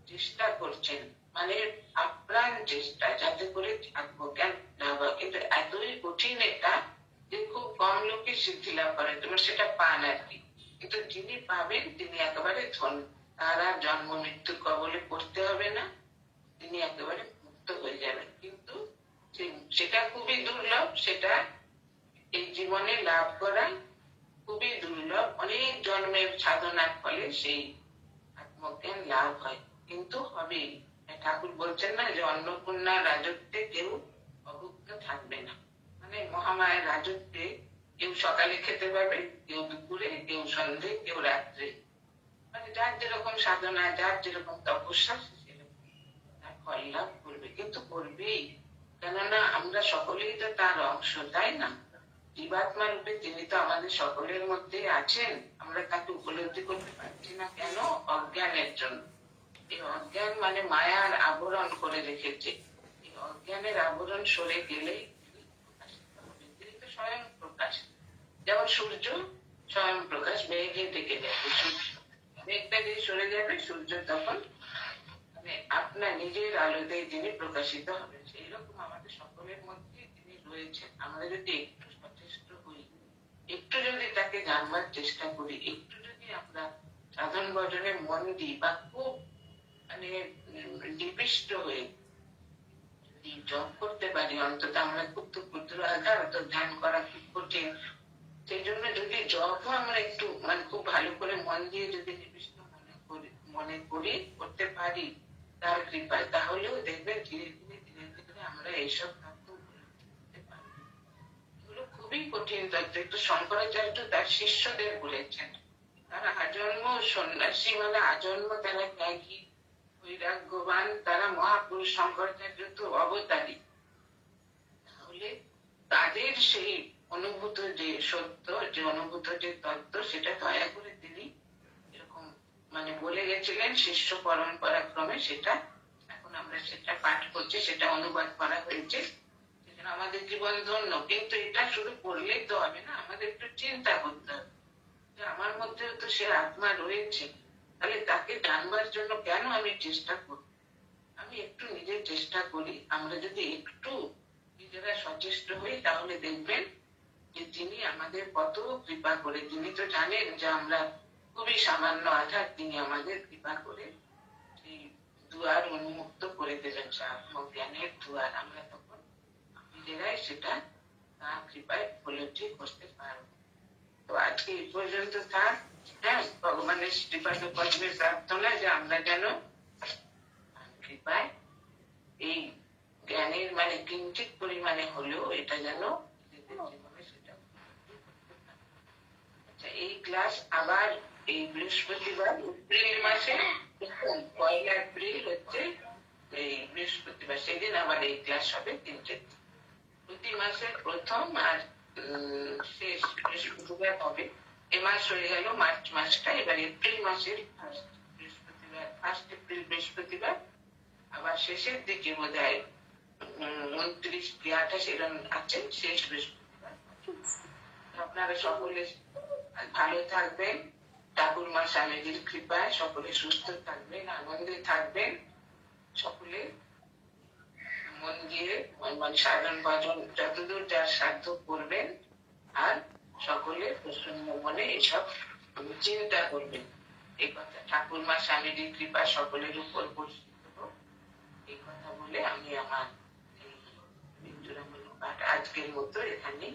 চেষ্টা করছেন, মানে আপ্রাণ চেষ্টা, যাতে করে আত্মজ্ঞান লাভ হয়। কিন্তু এতই কঠিন এটা যে খুব কম লোকে সিদ্ধি লাভ করে, তোমার সেটা পান আর কি। কিন্তু যিনি পাবেন তিনি একেবারে ধন্য, তার আর জন্ম মৃত্যুর কবলে পড়তে হবে না, তিনি একেবারে মুক্ত হয়ে যাবেন। কিন্তু সেটা খুবই দুর্লভ, সেটা এই জীবনে লাভ করা খুবই দুর্লভ, অনেক জন্মের সাধনার ফলে সেই আত্মজ্ঞান লাভ হয়, কিন্তু হবে। ঠাকুর বলছেন না যে অন্নপূর্ণার রাজত্বে কেউ অভুক্ত থাকবে না, মানে মহামায়ের রাজত্বে কেউ সকালে খেতে পাবে, কেউ দুপুরে, কেউ সন্ধ্যে, কেউ রাত্রে, মানে যার যেরকম সাধনা, যার যেরকম তপস্যা সেরকম তার ফল লাভ করবে, কিন্তু করবেই, কেননা আমরা সকলেই তো তার অংশ, তাই না? জীবাত্মা রূপে তিনি তো আমাদের সকলের মধ্যে আছেন, আমরা তাকে উপলব্ধি করতে পারছি না কেন, অজ্ঞানের জন্য। এই অজ্ঞান মানে মায়ার আবরণ করে রেখেছে, এই অজ্ঞানের আবরণ সরে গেলেই তিনি তো স্বয়ং প্রকাশ, যেমন সূর্য স্বয়ং প্রকাশ, মেঘে ডেকে যাবে, মেঘটা যদি সরে যাবে সূর্য তখন মানে আপনার নিজের আলোতে যিনি প্রকাশিত হবেন, সেই রকম আমাদের সকলের মধ্যে তিনি রয়েছেন। আমরা যদি একটু সচেষ্ট হই, একটু যদি তাকে জানবার চেষ্টা করি, একটু যদি আমরা সাধন ভজনে মন দিই বা খুব মানে নিবিষ্ট হয়ে যদি জপ করতে পারি, অন্তত আমরা খুব ক্ষুদ্র আকার, তো ধ্যান করা খুব কঠিন, সেই জন্য যদি জপও আমরা একটু মানে খুব ভালো করে মন দিয়ে যদি নিবিষ্ট মনে করি করতে পারি তার কৃপায়, তাহলেও দেখবেন ধীরে ধীরে ধীরে ধীরে আমরা এইসব তত্ত্ব বুঝতে পারবো। এগুলো খুবই কঠিন তত্ত্ব। একটু শঙ্করাচার্য তার শিষ্যদের বলেছেন, তারা আজন্ম সন্ন্যাসী, মানে আজন্ম তারা ত্যাগী বৈরাগ্যবান, তারা মহাপুরুষ। শঙ্করাচার্য তো অবতারী। তাহলে তাদের সেই অনুভূত যে সত্য, যে অনুভূত যে তত্ত্ব, সেটা দয়া করে তিনি এরকম মানে বলে গেছিলেন শিষ্য পরম্পরা ক্রমে। সেটা এখন আমরা সেটা পাঠ করছি, সেটা অনুবাদ করা হয়েছে, সেজন্য আমাদের জীবন ধন্য। কিন্তু এটা শুধু পড়লেই তো হবে না, আমাদের একটু চিন্তা করতে হবে যে আমার মধ্যেও তো সে আত্মা রয়েছে, তাহলে তাকে জানবার জন্য কেন আমি চেষ্টা করি। আমি একটু নিজের চেষ্টা করি, আমরা যদি একটু নিজেরা সচেষ্ট হই, তাহলে দেখবেন যে তিনি আমাদের কত কৃপা করে। তিনি তো জানেন যে আমরা খুবই সামান্য আধার, তিনি আমাদের কৃপা করে সেই দুয়ার উন্মুক্ত করে দেবেন, আত্মজ্ঞানের দুয়ার। আমরা তখন নিজেরাই সেটা তার কৃপায় উপলব্ধি করতে পারবো। তো আজকে এই পর্যন্ত থাক। হ্যাঁ, ভগবানের কৃপাকে পদ্মের প্রার্থনা যে আমরা যেন কৃপায় এই জ্ঞানের মানে কিঞ্চিত পরিমাণে হলেও এটা যেন জীবনে সেটা। আচ্ছা, এই ক্লাস আবার এই বৃহস্পতিবার এপ্রিল মাসে, 1 এপ্রিল হচ্ছে এই বৃহস্পতিবার, সেদিন আবার এই ক্লাস হবে 3টে। প্রতি মাসের প্রথম আর শেষ বৃহস্পতিবার হবে। এ মাস হয়ে গেল মার্চ মাসটা, এবার এপ্রিল মাসের বৃহস্পতিবার, 1 এপ্রিল বৃহস্পতিবার, আবার শেষের দিকে বোধ হয় 29 কি 28 এরকম আছেন শেষ বৃহস্পতিবার। আপনারা সকলে ভালো থাকবেন, ঠাকুর মা স্বামীজির কৃপায় সকলে সুস্থ থাকবেন, আনন্দে থাকবেন, সকলে মন দিয়ে মানে সাধন ভজন যতদূর যার সাধ্য করবেন, আর সকলে প্রসন্ন মনে এসব চিন্তা করবেন। এই কথা ঠাকুর মা স্বামীজির কৃপা সকলের উপর বর্ষিত হোক, এই কথা বলে আমি আমার এই বিদ্যুরামূলক পাঠ আজকের মতো এখানেই